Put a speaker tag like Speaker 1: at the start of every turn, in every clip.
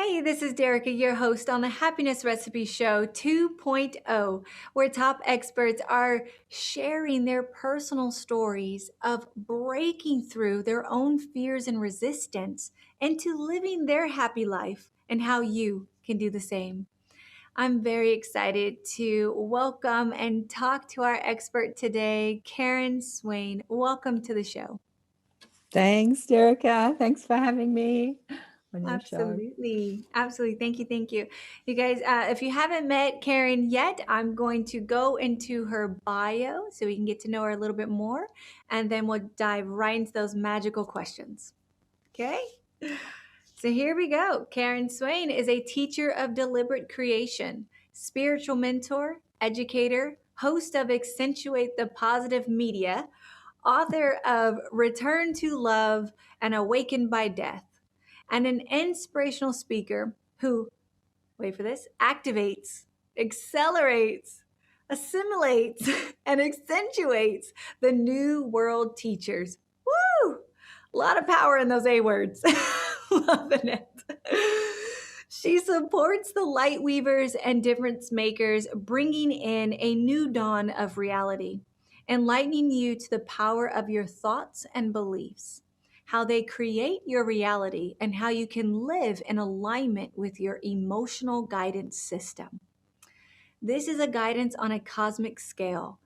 Speaker 1: Hey, this is Derica, your host on the Happiness Recipe Show 2.0, where top experts are sharing their personal stories of breaking through their own fears and resistance into living their happy life and how you can do the same. I'm very excited to welcome and talk to our expert today, Karen Swain. Welcome to the show.
Speaker 2: Thanks, Jerica. Thanks for having me on your show.
Speaker 1: Absolutely. Absolutely. Thank you. Thank you. You guys, if you haven't met Karen yet, I'm going to go into her bio so we can get to know her a little bit more. And then we'll dive right into those magical questions. Okay. So here we go. Karen Swain is a teacher of deliberate creation, spiritual mentor, educator, host of Accentuate the Positive Media, author of Return to Love and Awakened by Death, and an inspirational speaker who, wait for this, activates, accelerates, assimilates, and accentuates the new world teachers. Woo! A lot of power in those A words. Loving it. She supports the light weavers and difference makers, bringing in a new dawn of reality, enlightening you to the power of your thoughts and beliefs, how they create your reality, and how you can live in alignment with your emotional guidance system. This is a guidance on a cosmic scale,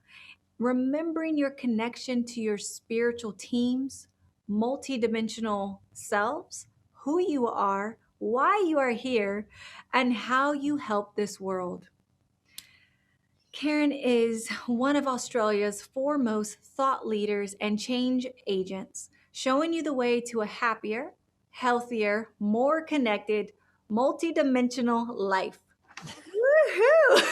Speaker 1: remembering your connection to your spiritual teams, multidimensional selves, who you are, why you are here, and how you help this world. Karen is one of Australia's foremost thought leaders and change agents, showing you the way to a happier, healthier, more connected, multidimensional life. Woohoo!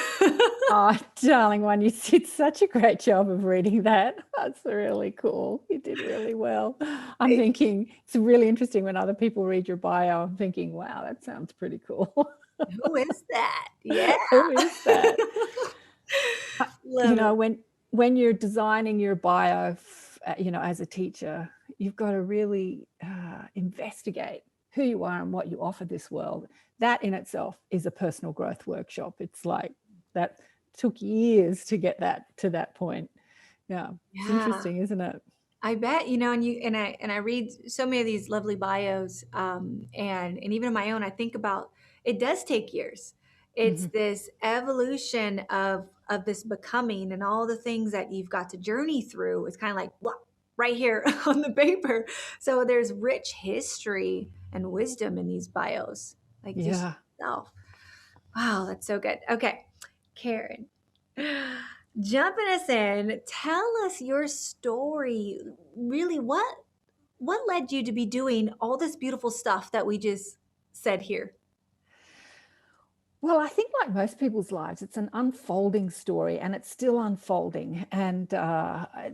Speaker 2: Oh, darling one, you did such a great job of reading that. That's really cool. You did really well. I'm thinking it's really interesting when other people read your bio. I'm thinking, wow, that sounds pretty cool.
Speaker 1: Who is that? Yeah.
Speaker 2: Who is that?
Speaker 1: Love it.
Speaker 2: When you're designing your bio, as a teacher, you've got to really investigate who you are and what you offer this world. That in itself is a personal growth workshop. It's like that took years to get that to that point. Yeah. It's interesting, isn't it?
Speaker 1: I bet, and I read so many of these lovely bios, and even in my own, I think about it does take years. It's
Speaker 2: Mm-hmm.
Speaker 1: this evolution of this becoming and all the things that you've got to journey through. It's kind of like right here on the paper. So there's rich history and wisdom in these bios, like just
Speaker 2: Yeah.
Speaker 1: yourself. Wow, that's so good. Okay, Karen. Jumping us in, tell us your story. Really, what led you to be doing all this beautiful stuff that we just said here?
Speaker 2: Well, I think like most people's lives, it's an unfolding story and it's still unfolding. And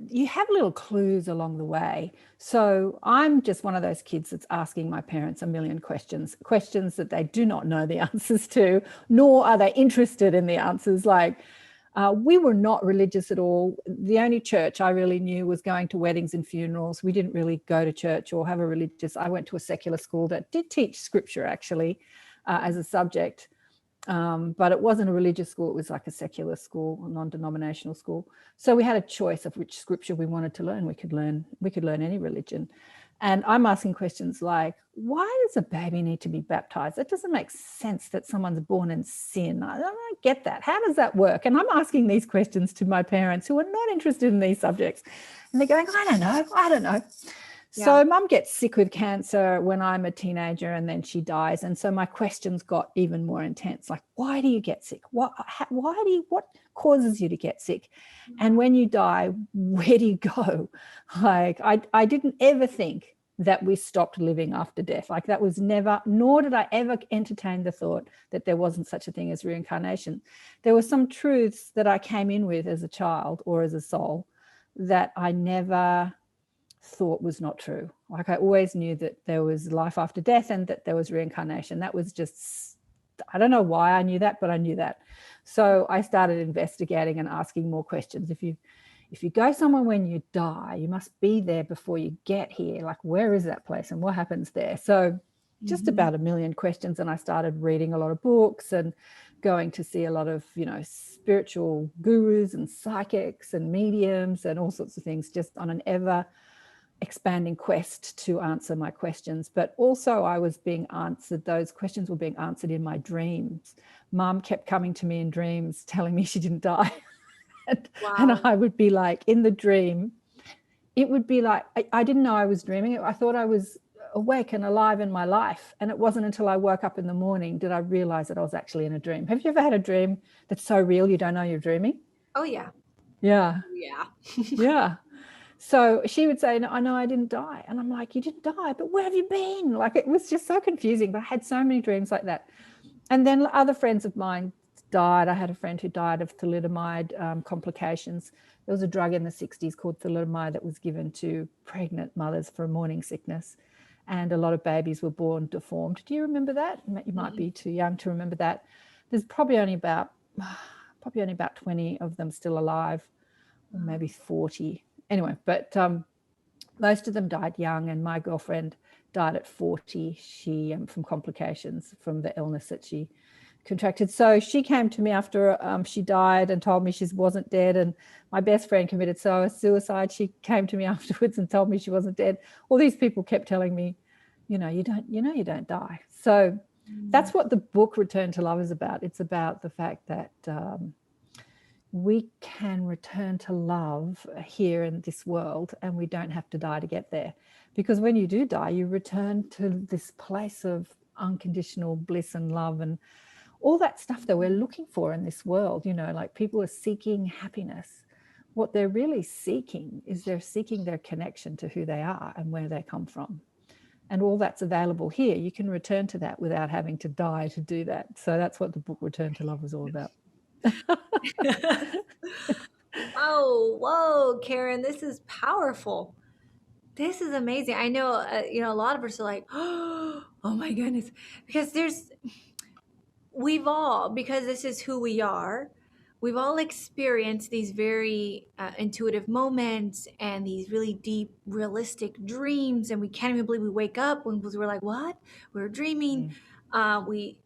Speaker 2: you have little clues along the way. So I'm just one of those kids that's asking my parents a million questions that they do not know the answers to, nor are they interested in the answers. Like, we were not religious at all. The only church I really knew was going to weddings and funerals. We didn't really go to church or have a religious. I went to a secular school that did teach scripture actually as a subject. But it wasn't a religious school. It was like a secular school, a non-denominational school. So we had a choice of which scripture we wanted to learn. We could learn any religion. And I'm asking questions like, why does a baby need to be baptized? It doesn't make sense that someone's born in sin. I don't get that. How does that work? And I'm asking these questions to my parents who are not interested in these subjects. And they're going, I don't know.
Speaker 1: Yeah.
Speaker 2: So mum gets sick with cancer when I'm a teenager and then she dies. And so my questions got even more intense. Like, why do you get sick? What causes you to get sick? And when you die, where do you go? Like, I didn't ever think that we stopped living after death. Like that was never, nor did I ever entertain the thought that there wasn't such a thing as reincarnation. There were some truths that I came in with as a child or as a soul that I never thought was not true. Like I always knew that there was life after death and that there was reincarnation. That was just, I don't know why I knew that, but I knew that. So I started investigating and asking more questions. If you go somewhere when you die, you must be there before you get here. Like, where is that place and what happens there? So just
Speaker 1: Mhm.
Speaker 2: about a million questions. And I started reading a lot of books and going to see a lot of, spiritual gurus and psychics and mediums and all sorts of things, just on an ever expanding quest to answer my questions. But also, I was being answered, those questions were being answered in my dreams. Mum kept coming to me in dreams telling me she didn't die. and
Speaker 1: Wow.
Speaker 2: I would be like, in the dream, it would be like, I didn't know I was dreaming. I thought I was awake and alive in my life. And it wasn't until I woke up in the morning did I realize that I was actually in a dream. Have you ever had a dream that's so real you don't know you're dreaming?
Speaker 1: Oh, yeah.
Speaker 2: Yeah.
Speaker 1: Yeah.
Speaker 2: Yeah. So she would say, no, I know I didn't die. And I'm like, you didn't die, but where have you been? Like, it was just so confusing. But I had so many dreams like that. And then other friends of mine died. I had a friend who died of thalidomide complications. There was a drug in the 60s called thalidomide that was given to pregnant mothers for morning sickness. And a lot of babies were born deformed. Do you remember that? You might
Speaker 1: Mm-mm.
Speaker 2: be too young to remember that. There's probably only about 20 of them still alive, or maybe 40. Anyway, but most of them died young, and my girlfriend died at 40. She from complications from the illness that she contracted. So she came to me after she died and told me she wasn't dead. And my best friend committed suicide. She came to me afterwards and told me she wasn't dead. All these people kept telling me, you don't die. So
Speaker 1: Mm.
Speaker 2: that's what the book Return to Love is about. It's about the fact that we can return to love here in this world, and we don't have to die to get there. Because when you do die, you return to this place of unconditional bliss and love and all that stuff that we're looking for in this world. Like, people are seeking happiness. What they're really seeking is they're seeking their connection to who they are and where they come from. And all that's available here. You can return to that without having to die to do that. So that's what the book Return to Love is all about.
Speaker 1: Oh, whoa, Karen, this is powerful. This is amazing. I know, a lot of us are like, oh my goodness, because because this is who we are, we've all experienced these very intuitive moments and these really deep, realistic dreams. And we can't even believe we wake up when we're like, what? We were dreaming.
Speaker 2: Mm.
Speaker 1: We,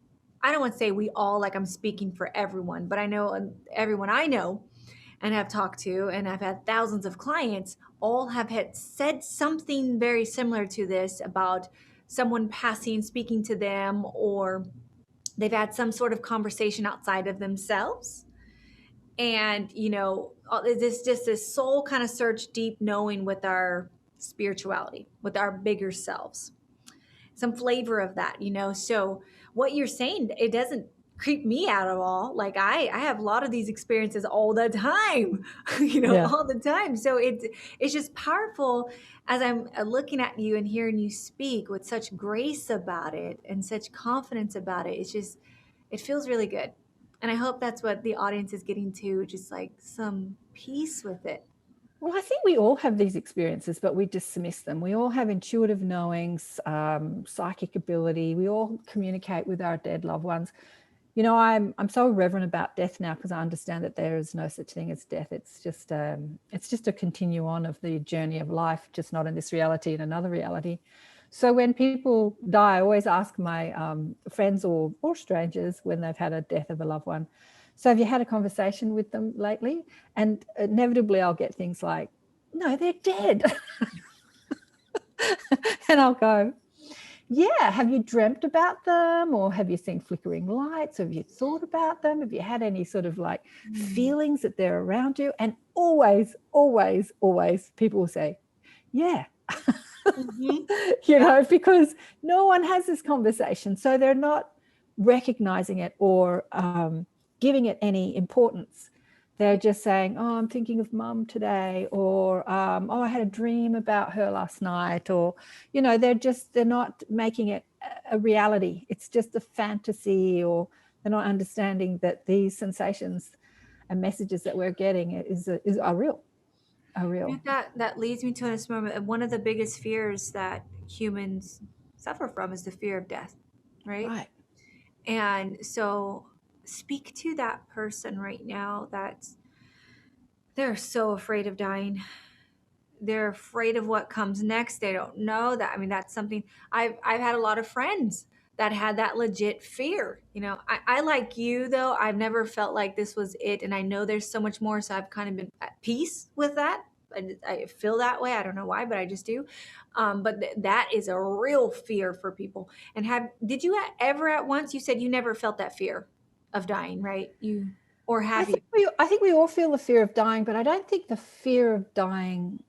Speaker 1: I don't want to say we all, like I'm speaking for everyone, but I know everyone I know and have talked to, and I've had thousands of clients, all have had said something very similar to this about someone passing, speaking to them, or they've had some sort of conversation outside of themselves. And, this just this soul kind of search, deep knowing with our spirituality, with our bigger selves, some flavor of that, So what you're saying, it doesn't creep me out at all. Like I have a lot of these experiences all the time,
Speaker 2: Yeah.
Speaker 1: all the time. So it's just powerful as I'm looking at you and hearing you speak with such grace about it and such confidence about it. It feels really good. And I hope that's what the audience is getting to, just like some peace with it.
Speaker 2: Well, I think we all have these experiences, but we dismiss them. We all have intuitive knowings, psychic ability. We all communicate with our dead loved ones. I'm so reverent about death now because I understand that there is no such thing as death. It's just a continue on of the journey of life, just not in this reality, in another reality. So when people die, I always ask my friends or strangers when they've had a death of a loved one, so have you had a conversation with them lately? And inevitably I'll get things like, no, they're dead. And I'll go, yeah, have you dreamt about them, or have you seen flickering lights? Have you thought about them? Have you had any sort of like
Speaker 1: Mm.
Speaker 2: feelings that they're around you? And always, always, always people will say, yeah.
Speaker 1: Mhm.
Speaker 2: Because no one has this conversation. So they're not recognizing it or giving it any importance. They're just saying, oh, I'm thinking of mum today, or oh, I had a dream about her last night, or, they're not making it a reality. It's just a fantasy, or they're not understanding that these sensations and messages that we're getting are real, are real.
Speaker 1: That leads me to this moment. One of the biggest fears that humans suffer from is the fear of death, right?
Speaker 2: Right.
Speaker 1: And so speak to that person right now that they're so afraid of dying. they're afraid of what comes next. They don't know that. I mean, that's something I've had a lot of friends that had that legit fear. You know, I like you though, I've never felt like this was it. And I know there's so much more. So I've kind of been at peace with that. I feel that way. I don't know why, but I just do. But that is a real fear for people. And did you ever at once, you said you never felt that fear of dying, right? Or have you?
Speaker 2: I think we all feel the fear of dying, but I don't think the fear of dying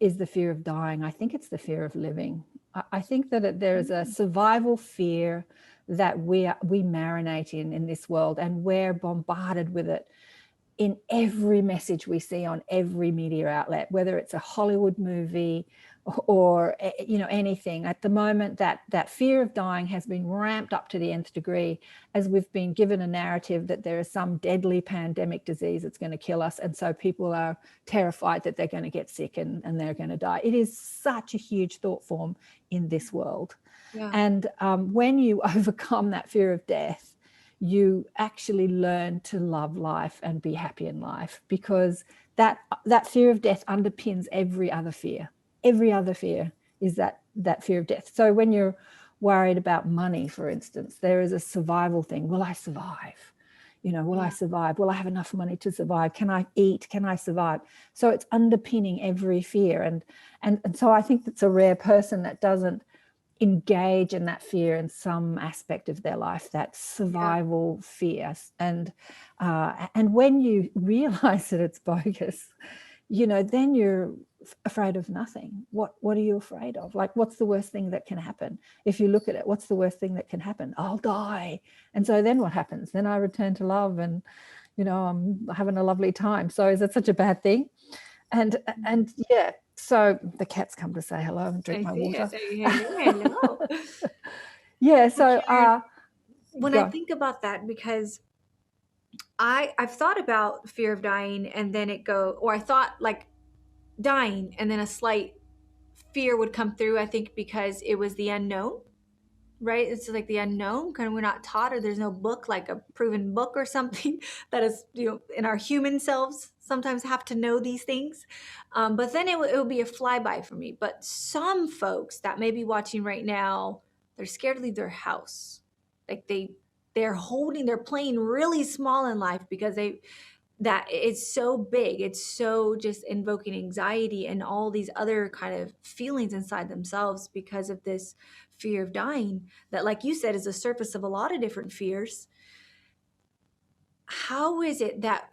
Speaker 2: is the fear of dying. I think it's the fear of living. I think that there is a survival fear that we marinate in this world, and we're bombarded with it in every message we see on every media outlet, whether it's a Hollywood movie or anything. At the moment, that fear of dying has been ramped up to the nth degree, as we've been given a narrative that there is some deadly pandemic disease that's going to kill us, and so people are terrified that they're going to get sick and they're going to die. It is such a huge thought form in this world.
Speaker 1: Yeah.
Speaker 2: And when you overcome that fear of death, you actually learn to love life and be happy in life, because that fear of death underpins every other fear. Every other fear is that fear of death. So when you're worried about money, for instance, there is a survival thing. Will I survive? Will I survive? Will I have enough money to survive? Can I eat? Can I survive? So it's underpinning every fear. And so I think it's a rare person that doesn't engage in that fear in some aspect of their life, that survival fear. And when you realize that it's bogus, then you're afraid of nothing. What are you afraid of? Like, what's the worst thing that can happen? If you look at it, what's the worst thing that can happen? I'll die. And so then what happens? Then I return to love, and I'm having a lovely time. So is that such a bad thing? And yeah, so the cats come to say hello and drink my water.
Speaker 1: Hello.
Speaker 2: Yeah, so
Speaker 1: Karen, when I think about that, because I've thought about fear of dying, and then or I thought like dying, and then a slight fear would come through, I think because it was the unknown, right? It's like the unknown, kind of, we're not taught, or there's no book, like a proven book or something that is, in our human selves sometimes have to know these things. But then it would be a flyby for me. But some folks that may be watching right now, they're scared to leave their house. Like they're playing really small in life because that it's so big, it's so just invoking anxiety and all these other kind of feelings inside themselves because of this fear of dying that, like you said, is the surface of a lot of different fears. How is it that,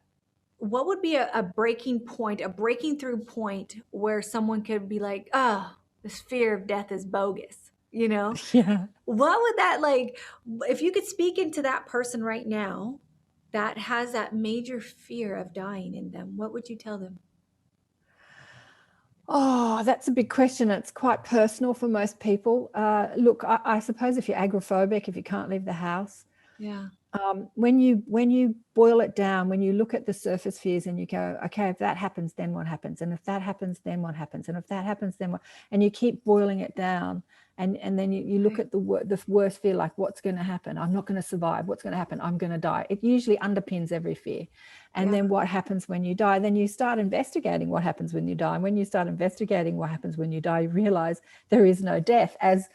Speaker 1: what would be a breaking point, a breaking through point where someone could be like, oh, this fear of death is bogus,
Speaker 2: yeah.
Speaker 1: What would that, like, if you could speak into that person right now that has that major fear of dying in them, what would you tell them?
Speaker 2: Oh, that's a big question. It's quite personal for most people. Look, I suppose if you're agoraphobic, if you can't leave the house,
Speaker 1: Yeah.
Speaker 2: when you boil it down, when you look at the surface fears and you go, okay, if that happens, then what happens? And if that happens, then what happens? And if that happens, then what? And you keep boiling it down. And then you look at the worst fear, like, what's going to happen? I'm not going to survive. What's going to happen? I'm going to die. It usually underpins every fear. And then what happens when you die? Then you start investigating what happens when you die. And when you start investigating what happens when you die, you realize there is no death, as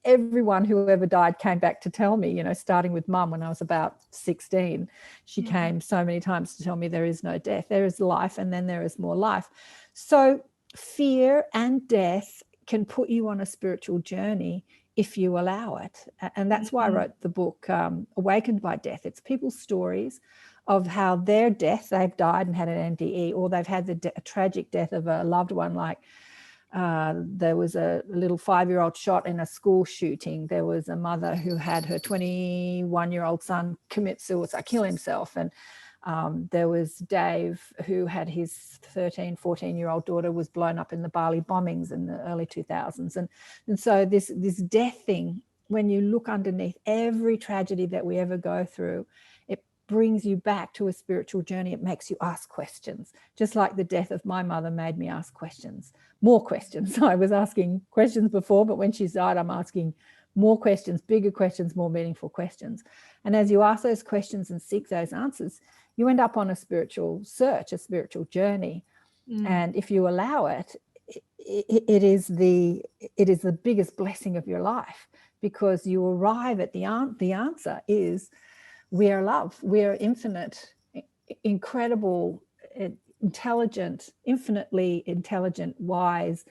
Speaker 2: everyone who ever died came back to tell me, starting with Mum when I was about 16. She came so many times to tell me there is no death. There is life, and then there is more life. So fear and death can put you on a spiritual journey if you allow it. And that's why I wrote the book, Awakened by Death. It's people's stories of how their death, they've died and had an NDE, or they've had a tragic death of a loved one, like there was a little 5-year-old shot in a school shooting. There was a mother who had her 21-year-old son commit suicide, kill himself. And there was Dave, who had his 13, 14-year-old daughter was blown up in the Bali bombings in the early 2000s. And so this death thing, when you look underneath every tragedy that we ever go through, it brings you back to a spiritual journey. It makes you ask questions, just like the death of my mother made me ask questions, more questions. I was asking questions before, but when she died, I'm asking more questions, bigger questions, more meaningful questions. And as you ask those questions and seek those answers, you end up on a spiritual search, a spiritual journey.
Speaker 1: Mm.
Speaker 2: And if you allow it, it is the biggest blessing of your life, because you arrive at the answer is we are love. We are infinite, incredible, intelligent, infinitely intelligent, wise,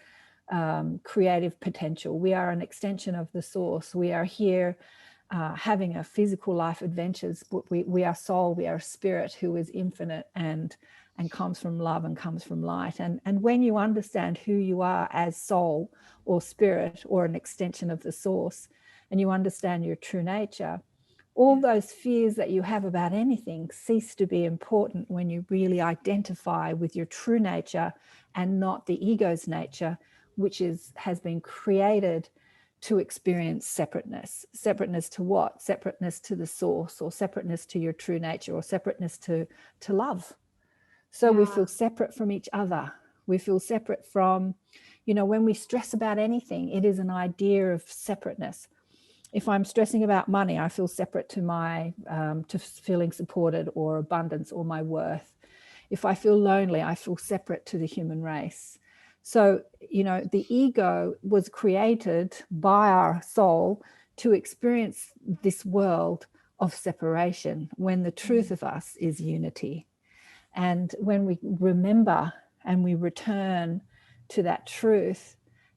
Speaker 2: creative potential. We are an extension of the source. We are here having a physical life adventures. We are soul, we are spirit who is infinite and comes from love and comes from light. And when you understand who you are as soul or spirit or an extension of the source, and you understand your true nature, all
Speaker 1: Yeah.
Speaker 2: those fears that you have about anything cease to be important when you really identify with your true nature and not the ego's nature, which has been created to experience separateness. Separateness to what? Separateness to the source, or separateness to your true nature, or separateness to love. So we
Speaker 1: Yeah.
Speaker 2: feel separate from each other. We feel separate from, when we stress about anything, it is an idea of separateness. If I'm stressing about money, I feel separate to my to feeling supported or abundance or my worth. If I feel lonely, I feel separate to the human race. So, the ego was created by our soul to experience this world of separation when the truth
Speaker 1: Mm.
Speaker 2: of us is unity. And when we remember and we return to that truth,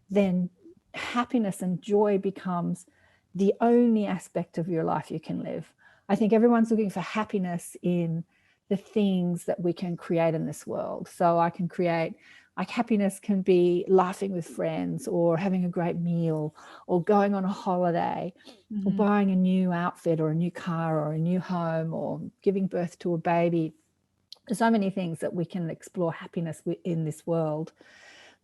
Speaker 2: then happiness and joy becomes the only aspect of your life you can live. I think everyone's looking for happiness in the things that we can create in this world. So I can create, like, happiness can be laughing with friends, or having a great meal, or going on a holiday, or
Speaker 1: Mhm.
Speaker 2: buying a new outfit, or a new car, or a new home, or giving birth to a baby. There's so many things that we can explore happiness in this world,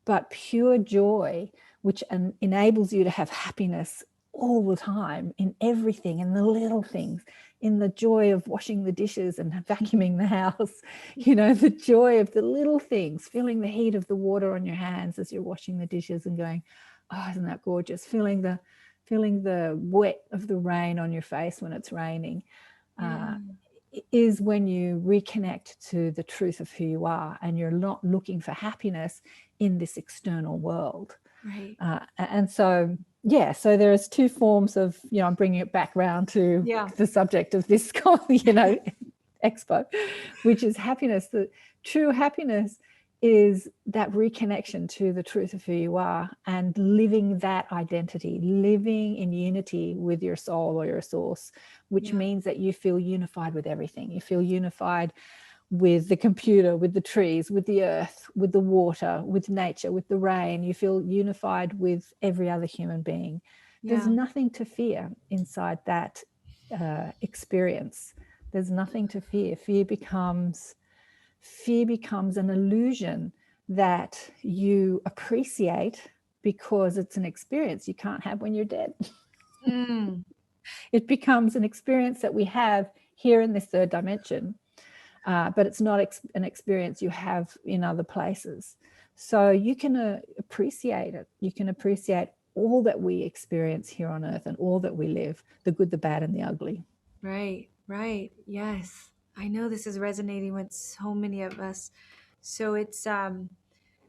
Speaker 2: but pure joy, which enables you to have happiness all the time, in everything, in the little things, in the joy of washing the dishes and vacuuming the house, the joy of the little things, feeling the heat of the water on your hands as you're washing the dishes and going, oh, isn't that gorgeous? Feeling the wet of the rain on your face when it's raining.
Speaker 1: Yeah.
Speaker 2: Is when you reconnect to the truth of who you are, and you're not looking for happiness in this external world.
Speaker 1: Right.
Speaker 2: And so, yeah, so there's two forms of, I'm bringing it back around to
Speaker 1: Yeah.
Speaker 2: the subject of this, expo, which is happiness. The true happiness is that reconnection to the truth of who you are, and living that identity, living in unity with your soul or your source, which
Speaker 1: Yeah.
Speaker 2: means that you feel unified with everything. You feel unified with the computer, with the trees, with the earth, with the water, with nature, with the rain. You feel unified with every other human being. There's
Speaker 1: Yeah.
Speaker 2: nothing to fear inside that experience. There's nothing to fear. Fear becomes an illusion that you appreciate, because it's an experience you can't have when you're dead.
Speaker 1: Mm.
Speaker 2: It becomes an experience that we have here in this third dimension, but it's not an experience you have in other places. So you can appreciate it. You can appreciate all that we experience here on earth and all that we live, the good, the bad, and the ugly.
Speaker 1: Right. Right. Yes. I know this is resonating with so many of us. So it's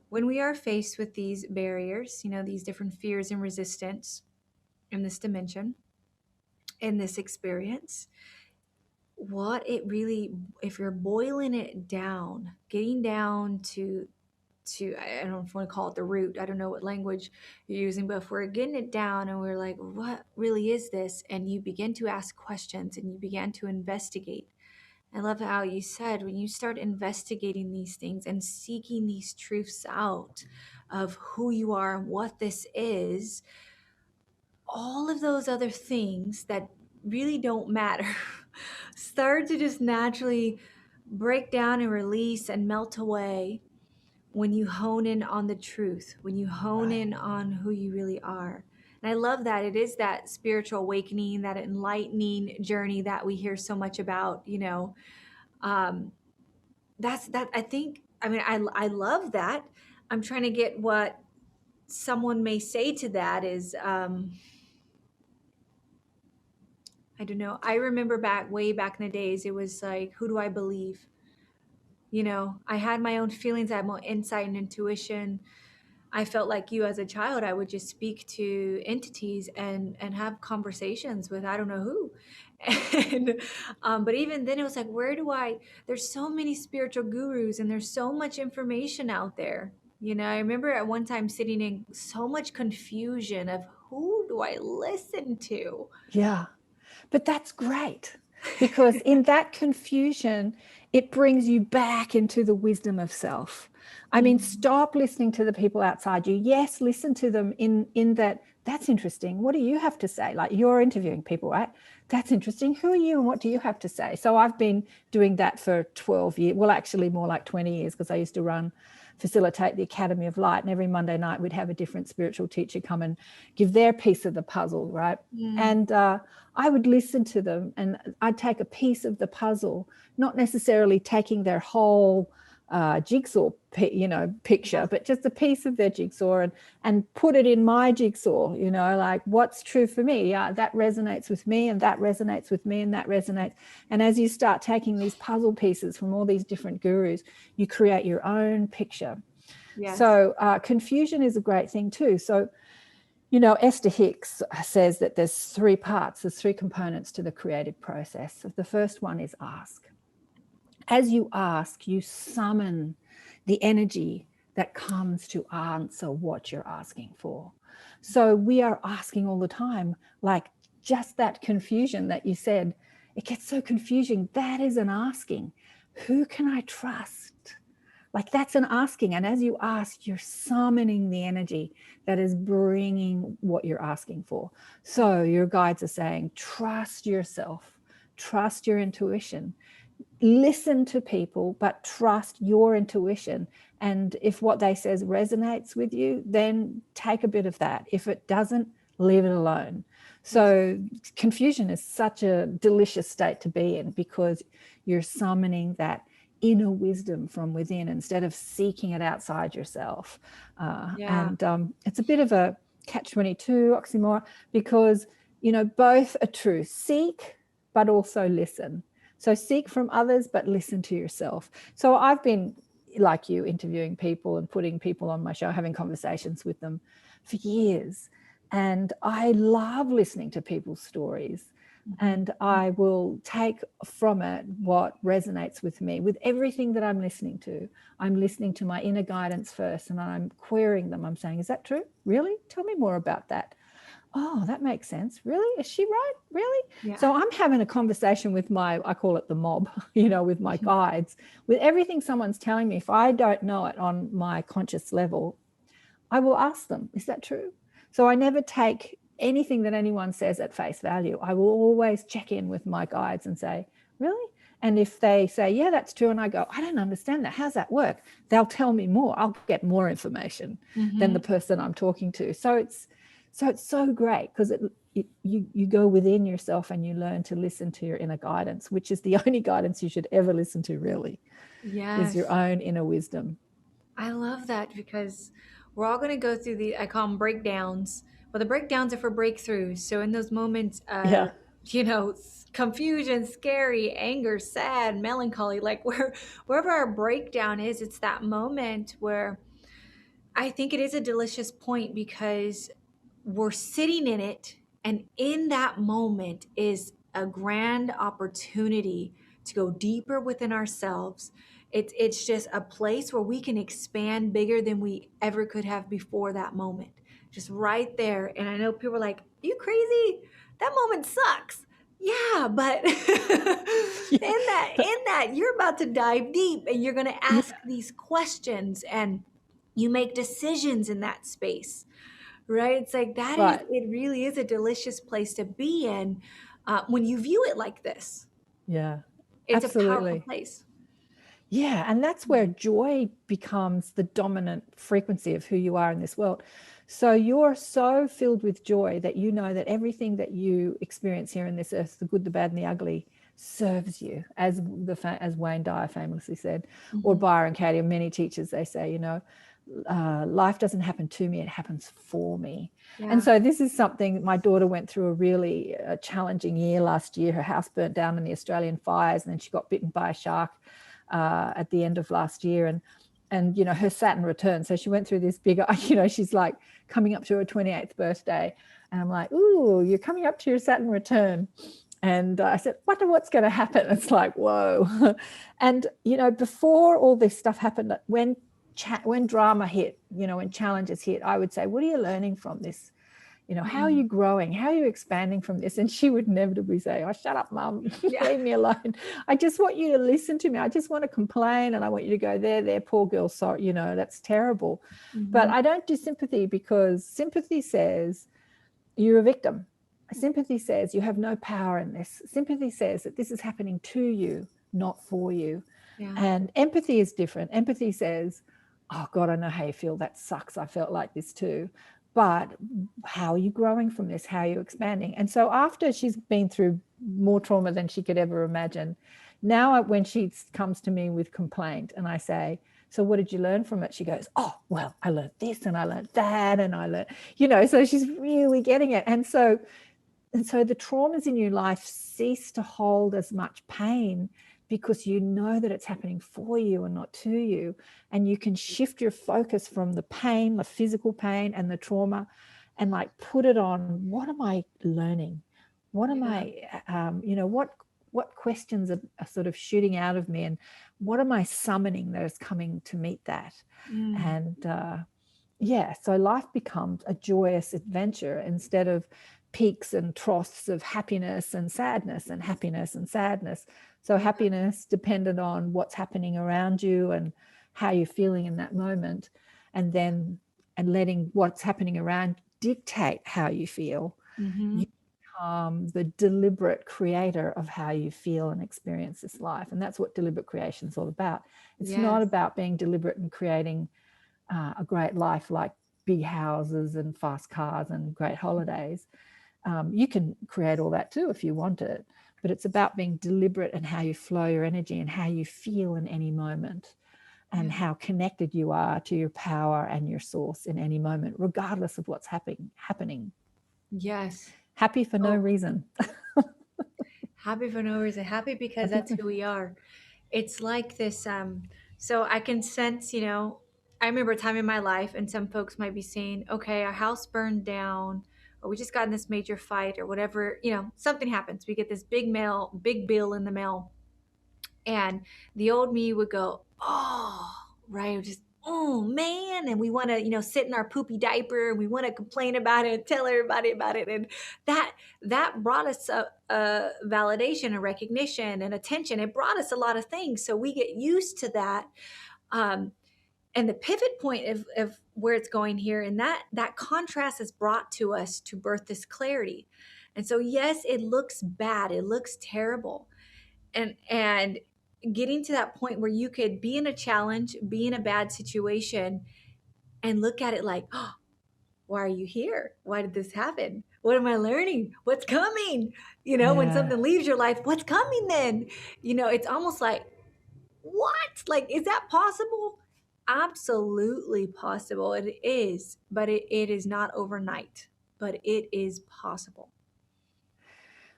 Speaker 1: when we are faced with these barriers, these different fears and resistance in this dimension, in this experience, what it really, if you're boiling it down, getting down to I don't want to call it the root. I don't know what language you're using, but if we're getting it down and we're like, what really is this? And you begin to ask questions and you begin to investigate. I love how you said when you start investigating these things and seeking these truths out of who you are and what this is, all of those other things that really don't matter start to just naturally break down and release and melt away when you hone in on the truth, when you hone
Speaker 2: Right.
Speaker 1: in on who you really are. And I love that it is that spiritual awakening, that enlightening journey that we hear so much about, Um, that's that I think, I mean, I love that. I'm trying to get what someone may say to that is, I don't know. I remember way back in the days, it was like, who do I believe? I had my own feelings, I had more insight and intuition. I felt like you as a child, I would just speak to entities and have conversations with I don't know who. And but even then it was like, where do I there's so many spiritual gurus and there's so much information out there. I remember at one time sitting in so much confusion of who do I listen to?
Speaker 2: Yeah. But that's great, because in that confusion, it brings you back into the wisdom of self. I mean,
Speaker 1: Mhm.
Speaker 2: stop listening to the people outside you. Yes, listen to them in that. That's interesting. What do you have to say? Like, you're interviewing people, right? That's interesting. Who are you and what do you have to say? So I've been doing that for 12 years. Well, actually more like 20 years, because I used to facilitate the Academy of Light, and every Monday night we'd have a different spiritual teacher come and give their piece of the puzzle, right?
Speaker 1: Mm.
Speaker 2: And I would listen to them and I'd take a piece of the puzzle, not necessarily taking their whole jigsaw, picture,
Speaker 1: Yeah.
Speaker 2: but just a piece of their jigsaw, and put it in my jigsaw, like what's true for me. Yeah, that resonates with me, and that resonates with me, and that resonates. And as you start taking these puzzle pieces from all these different gurus, you create your own picture.
Speaker 1: Yes.
Speaker 2: So confusion is a great thing too. So Esther Hicks says that there's three components to the creative process. The first one is ask. As you ask, you summon the energy that comes to answer what you're asking for. So we are asking all the time, like just that confusion that you said, it gets so confusing. That is an asking. Who can I trust? Like, that's an asking. And as you ask, you're summoning the energy that is bringing what you're asking for. So your guides are saying, trust yourself, trust your intuition, listen to people, but trust your intuition. And if what they says resonates with you, then take a bit of that. If it doesn't, leave it alone.
Speaker 1: Yes.
Speaker 2: So confusion is such a delicious state to be in, because you're summoning that inner wisdom from within instead of seeking it outside yourself.
Speaker 1: Yeah.
Speaker 2: And it's a bit of a catch-22 oxymoron, because both are true. Seek, but also listen. So seek from others, but listen to yourself. So I've been, like you, interviewing people and putting people on my show, having conversations with them for years. And I love listening to people's stories.
Speaker 1: Mhm.
Speaker 2: And I will take from it what resonates with me. With everything that I'm listening to, I'm listening to my inner guidance first, and I'm querying them. I'm saying, is that true? Really? Tell me more about that. Oh, that makes sense. Really? Is she right? Really?
Speaker 1: Yeah.
Speaker 2: So I'm having a conversation with I call it the mob, with my guides, with everything someone's telling me. If I don't know it on my conscious level, I will ask them, is that true? So I never take anything that anyone says at face value. I will always check in with my guides and say, really? And if they say, yeah, that's true, and I go, I don't understand that. How's that work? They'll tell me more. I'll get more information than the
Speaker 1: Mhm.
Speaker 2: person I'm talking to. So it's so great, because you go within yourself and you learn to listen to your inner guidance, which is the only guidance you should ever listen to, really, is your
Speaker 1: Yes.
Speaker 2: own inner wisdom.
Speaker 1: I love that because we're all going to go through I call them breakdowns. Well, the breakdowns are for breakthroughs. So in those moments of,
Speaker 2: Yeah.
Speaker 1: confusion, scary, anger, sad, melancholy, like wherever our breakdown is, it's that moment where I think it is a delicious point because we're sitting in it. And in that moment is a grand opportunity to go deeper within ourselves. It's just a place where we can expand bigger than we ever could have before that moment. Just right there. And I know people are like, you crazy? That moment sucks. Yeah, but in
Speaker 2: Yeah.
Speaker 1: that you're about to dive deep and you're going to
Speaker 2: Yeah.
Speaker 1: ask these questions and you make decisions in that space, right? It's like
Speaker 2: Right.
Speaker 1: it really is a delicious place to be in when you view it like this.
Speaker 2: Yeah.
Speaker 1: It's a powerful
Speaker 2: Absolutely.
Speaker 1: place.
Speaker 2: Yeah. And that's where joy becomes the dominant frequency of who you are in this world. So you're so filled with joy that you know that everything that you experience here in this earth, the good, the bad, and the ugly, serves you, as Wayne Dyer famously said, or
Speaker 1: Mhm.
Speaker 2: Byron Katie, and many teachers, they say, life doesn't happen to me, it happens for me. And
Speaker 1: Yeah.
Speaker 2: so this is something, my daughter went through a really challenging year last year. Her house burnt down in the Australian fires, and then she got bitten by a shark at the end of last year, and her Saturn return. So she went through this big, she's like coming up to her 28th birthday, and I'm like, ooh, you're coming up to your Saturn return. And I said, wonder what's going to happen. It's like, whoa. And before all this stuff happened, when drama hit, when challenges hit, I would say, what are you learning from this? How are you growing? How are you expanding from this? And she would inevitably say, oh, shut up, Mum. Leave me alone. I just want you to listen to me. I just want to complain, and I want you to go, there, poor girl. Sorry, that's terrible. But I don't do sympathy, because sympathy says you're a victim. Sympathy says you have no power in this. Sympathy says that this is happening to you, not for you. Yeah. And empathy is different. Empathy says, oh God, I know how you feel. That sucks. I felt like this too. But how are you growing from this? How are you expanding? And so after she's been through more trauma than she could ever imagine, now when she comes to me with complaint and I say, so what did you learn from it? She goes, oh, well, I learned this and I learned that and I learned, so she's really getting it. And so the traumas in your life cease to hold as much pain, because you know that it's happening for you and not to you. And you can shift your focus from the pain, the physical pain and the trauma, and like put it on, what am I learning? What am I, what questions are sort of shooting out of me, and what am I summoning that is coming to meet that? And so life becomes a joyous adventure instead of peaks and troughs of happiness and sadness and happiness and sadness. So happiness dependent on what's happening around you and how you're feeling in that moment, and letting what's happening around dictate how you feel. You become the deliberate creator of how you feel and experience this life. And that's what deliberate creation is all about. It's not about being deliberate and creating a great life like big houses and fast cars and great holidays. You can create all that too if you want it, but it's about being deliberate in how you flow your energy and how you feel in any moment, and how connected you are to your power and your source in any moment, regardless of what's happening.
Speaker 1: Yes.
Speaker 2: Happy for no reason.
Speaker 1: Happy for no reason. Happy because that's who we are. It's like this. So I can sense, I remember a time in my life, and some folks might be saying, okay, our house burned down, or we just got in this major fight, or whatever, something happens. We get this big bill in the mail. And the old me would go, oh, right. Just, oh man. And we want to, sit in our poopy diaper, and we want to complain about it, tell everybody about it. And that brought us a validation, a recognition, and attention. It brought us a lot of things. So we get used to that. And the pivot point of where it's going here, and that contrast is brought to us to birth this clarity. And so, yes, it looks bad. It looks terrible. And getting to that point where you could be in a challenge, be in a bad situation, and look at it like, oh, why are you here? Why did this happen? What am I learning? What's coming? When something leaves your life, what's coming then? It's almost like, what? Like, is that possible? Absolutely possible. It is, but it is not overnight, but it is possible.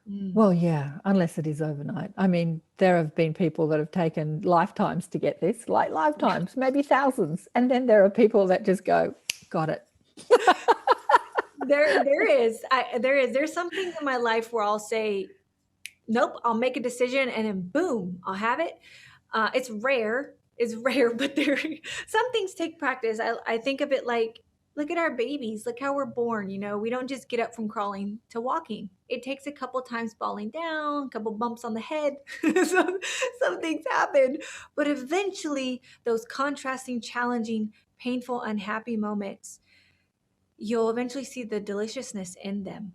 Speaker 2: Well, yeah, unless it is overnight. I mean, there have been people that have taken lifetimes to get this, like lifetimes, maybe thousands. And then there are people that just go, got it.
Speaker 1: There's some things in my life where I'll say, nope, I'll make a decision, and then boom, I'll have it. It's rare, but some things take practice. I think of it like, look at our babies. Look how we're born. We don't just get up from crawling to walking. It takes a couple times falling down, a couple bumps on the head. some things happen. But eventually, those contrasting, challenging, painful, unhappy moments, you'll eventually see the deliciousness in them,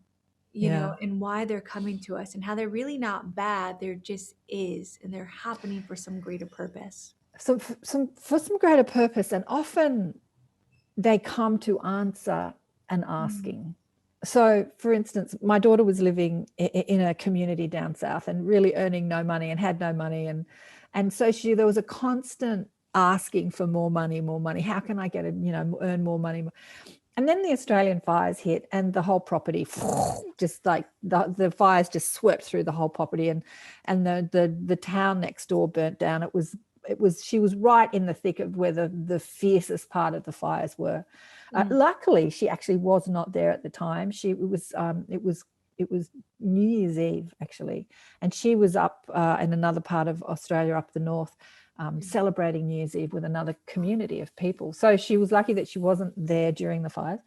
Speaker 1: and why they're coming to us, and how they're really not bad. They're just is, and they're happening for some greater purpose.
Speaker 2: For some greater purpose, and often they come to answer an asking. So, for instance, my daughter was living in a community down south and really earning no money and had no money. And so there was a constant asking for more money. How can I get it, earn more money? And then the Australian fires hit, and the whole property, just like the fires just swept through the whole property, and the town next door burnt down. she was right in the thick of where the fiercest part of the fires were.
Speaker 1: Mm.
Speaker 2: Luckily, she actually was not there at the time. It was New Year's Eve actually, and she was up in another part of Australia, up the north, celebrating New Year's Eve with another community of people. So she was lucky that she wasn't there during the fires,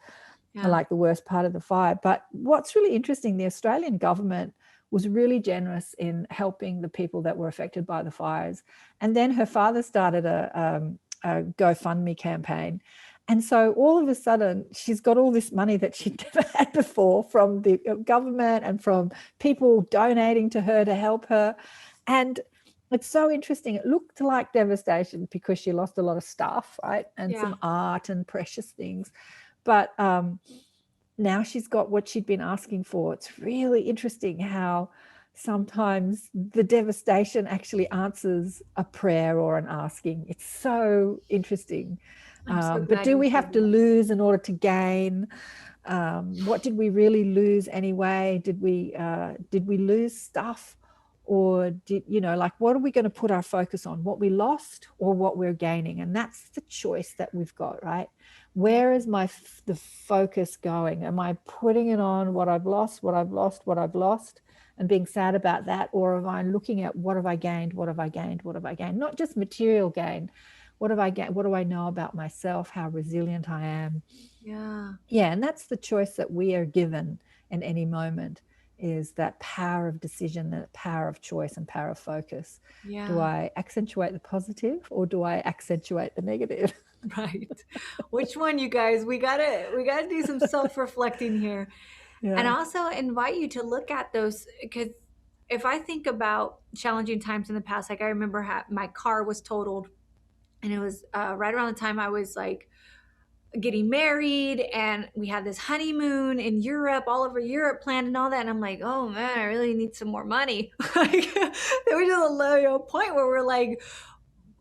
Speaker 1: Yeah.
Speaker 2: like the worst part of the fire. But what's really interesting, the Australian government was really generous in helping the people that were affected by the fires. And then her father started a GoFundMe campaign. And so all of a sudden, she's got all this money that she'd never had before from the government and from people donating to her to help her. And it's so interesting. It looked like devastation because she lost a lot of stuff, right? And
Speaker 1: Yeah.
Speaker 2: some art and precious things. But now she's got what she'd been asking for. It's really interesting how sometimes the devastation actually answers a prayer or an asking. It's so interesting.
Speaker 1: I'm so
Speaker 2: But
Speaker 1: glad
Speaker 2: do
Speaker 1: you
Speaker 2: we
Speaker 1: said
Speaker 2: have to
Speaker 1: that.
Speaker 2: lose in order to gain? What did we really lose anyway? Did we lose stuff? Or like, what are we going to put our focus on? What we lost or what we're gaining? And that's the choice that we've got, right?
Speaker 1: Yeah.
Speaker 2: Where is the focus going? Am I putting it on what I've lost, what I've lost, what I've lost, and being sad about that? Or am I looking at what have I gained, what have I gained, what have I gained? Not just material gain. What have I gained? What do I know about myself? How resilient I am?
Speaker 1: Yeah.
Speaker 2: Yeah, and that's the choice that we are given in any moment, is that power of decision, that power of choice and power of focus. Do
Speaker 1: Yeah.
Speaker 2: I accentuate the positive or do I accentuate the negative?
Speaker 1: Right. Which one, you guys? We gotta do some self-reflecting here. And
Speaker 2: Yeah.
Speaker 1: also invite you to look at those, because if I think about challenging times in the past, like I remember my car was totaled, and it was right around the time I was like getting married, and we had this honeymoon in Europe, all over Europe planned and all that. And I'm like, oh man, I really need some more money. Like there was just a low point where we're like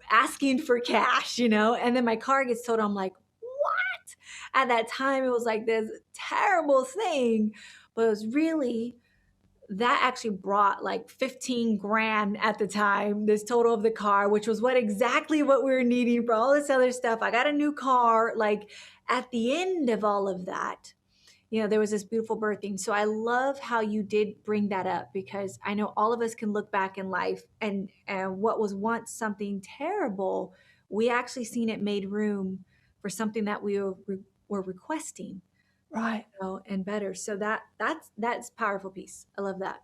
Speaker 1: asking for cash, and then my car gets totaled. I'm like, what? At that time, it was like this terrible thing, but it was really that actually brought like 15 grand at the time, this total of the car, which was exactly what we were needing for all this other stuff. I got a new car. Like at the end of all of that, there was this beautiful birthing. So I love how you did bring that up, because I know all of us can look back in life, and what was once something terrible, we actually seen it made room for something that we were requesting,
Speaker 2: Right.
Speaker 1: and better. So that's powerful piece. I love that.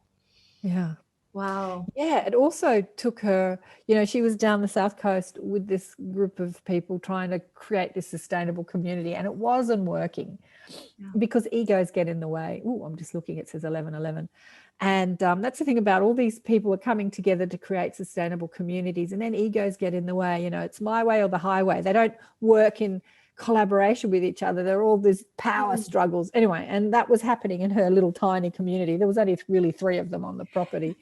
Speaker 2: Yeah.
Speaker 1: Wow.
Speaker 2: Yeah, it also took her, she was down the South Coast with this group of people trying to create this sustainable community, and it wasn't working
Speaker 1: Yeah.
Speaker 2: because egos get in the way. Oh, I'm just looking, it says 11:11. And that's the thing about all these people are coming together to create sustainable communities, and then egos get in the way. It's my way or the highway. They don't work in collaboration with each other. They're all these power struggles. Anyway, and that was happening in her little tiny community. There was only really 3 of them on the property.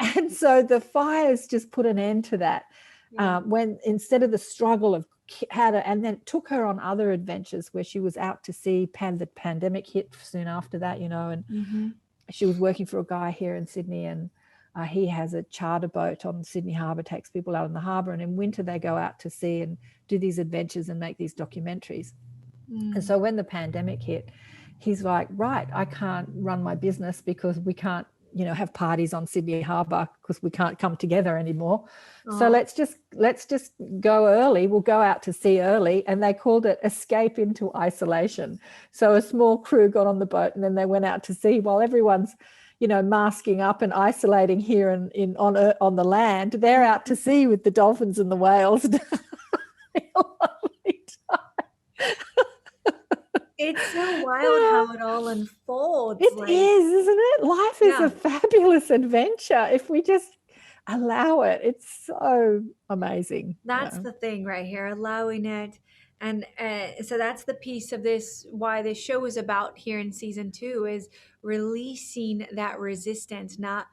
Speaker 2: And so the fires just put an end to that.
Speaker 1: Yeah.
Speaker 2: When instead of the struggle of how to, and then it took her on other adventures where she was out to sea. The pandemic hit soon after that, and
Speaker 1: Mm-hmm.
Speaker 2: she was working for a guy here in Sydney, and he has a charter boat on Sydney Harbour, takes people out in the harbour, and in winter they go out to sea and do these adventures and make these documentaries. And so when the pandemic hit, he's like, right, I can't run my business because we can't, have parties on Sydney Harbour because we can't come together anymore. So let's just go early. We'll go out to sea early. And they called it escape into isolation. So a small crew got on the boat and then they went out to sea while everyone's, masking up and isolating here on the land. They're out to sea with the dolphins and the whales.
Speaker 1: It's so wild how it all unfolds.
Speaker 2: It
Speaker 1: Like,
Speaker 2: is, isn't it? Life is
Speaker 1: yeah,
Speaker 2: a fabulous adventure if we just allow it. It's so amazing.
Speaker 1: that's
Speaker 2: Yeah.
Speaker 1: the thing right here, allowing it. And so that's the piece of this, why this show is about here in season 2, is releasing that resistance, not,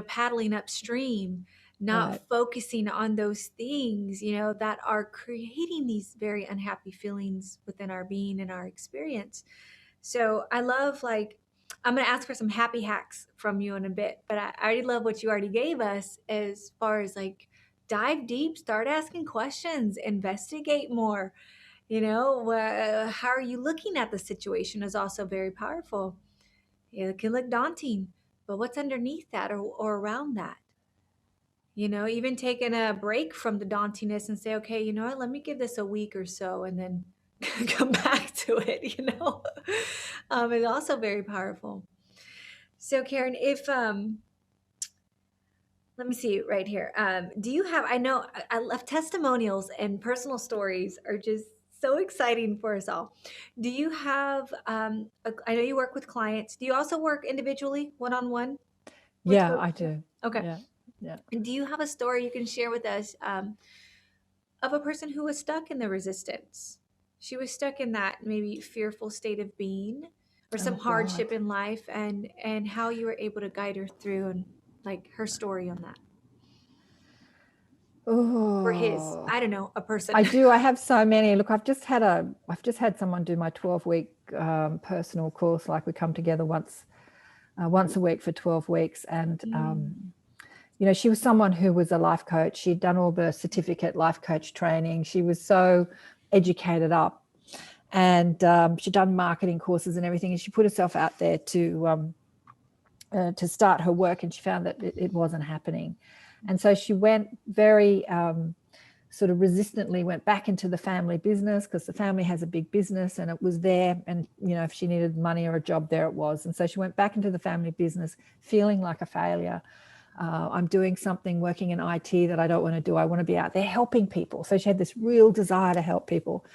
Speaker 1: paddling upstream,
Speaker 2: Right.
Speaker 1: not focusing on those things, that are creating these very unhappy feelings within our being and our experience. So I love, like, I'm going to ask for some happy hacks from you in a bit, but I already love what you already gave us as far as like dive deep, start asking questions, investigate more. How are you looking at the situation is also very powerful. It can look daunting, but what's underneath that or around that? Even taking a break from the dauntiness and say, okay, you know what, let me give this a week or so and then come back to it. It's also very powerful. So, Karen, if let me see right here. Do you have? I know I love testimonials and personal stories are just so exciting for us all. Do you have? I know you work with clients. Do you also work individually, one on one, with
Speaker 2: Yeah,
Speaker 1: folks?
Speaker 2: I do.
Speaker 1: Okay.
Speaker 2: Yeah, yeah.
Speaker 1: And do you have a story you can share with us of a person who was stuck in the resistance? She was stuck in that maybe fearful state of being, or some
Speaker 2: Oh God.
Speaker 1: hardship in life, and how you were able to guide her through, and like her story on that. Or his,
Speaker 2: Oh,
Speaker 1: I don't know, a
Speaker 2: I
Speaker 1: person.
Speaker 2: do. I have so many. Look, I've just had someone do my 12-week personal course. Like we come together once a week for 12 weeks, and she was someone who was a life coach. She'd done all the certificate life coach training. She was so educated up, and she'd done marketing courses and everything. And she put herself out there to start her work, and she found that it wasn't happening. And so she went very sort of resistantly went back into the family business, because the family has a big business and it was there. And, if she needed money or a job, there it was. And so she went back into the family business feeling like a failure. I'm doing something, working in IT, that I don't want to do. I want to be out there helping people. So she had this real desire to help people.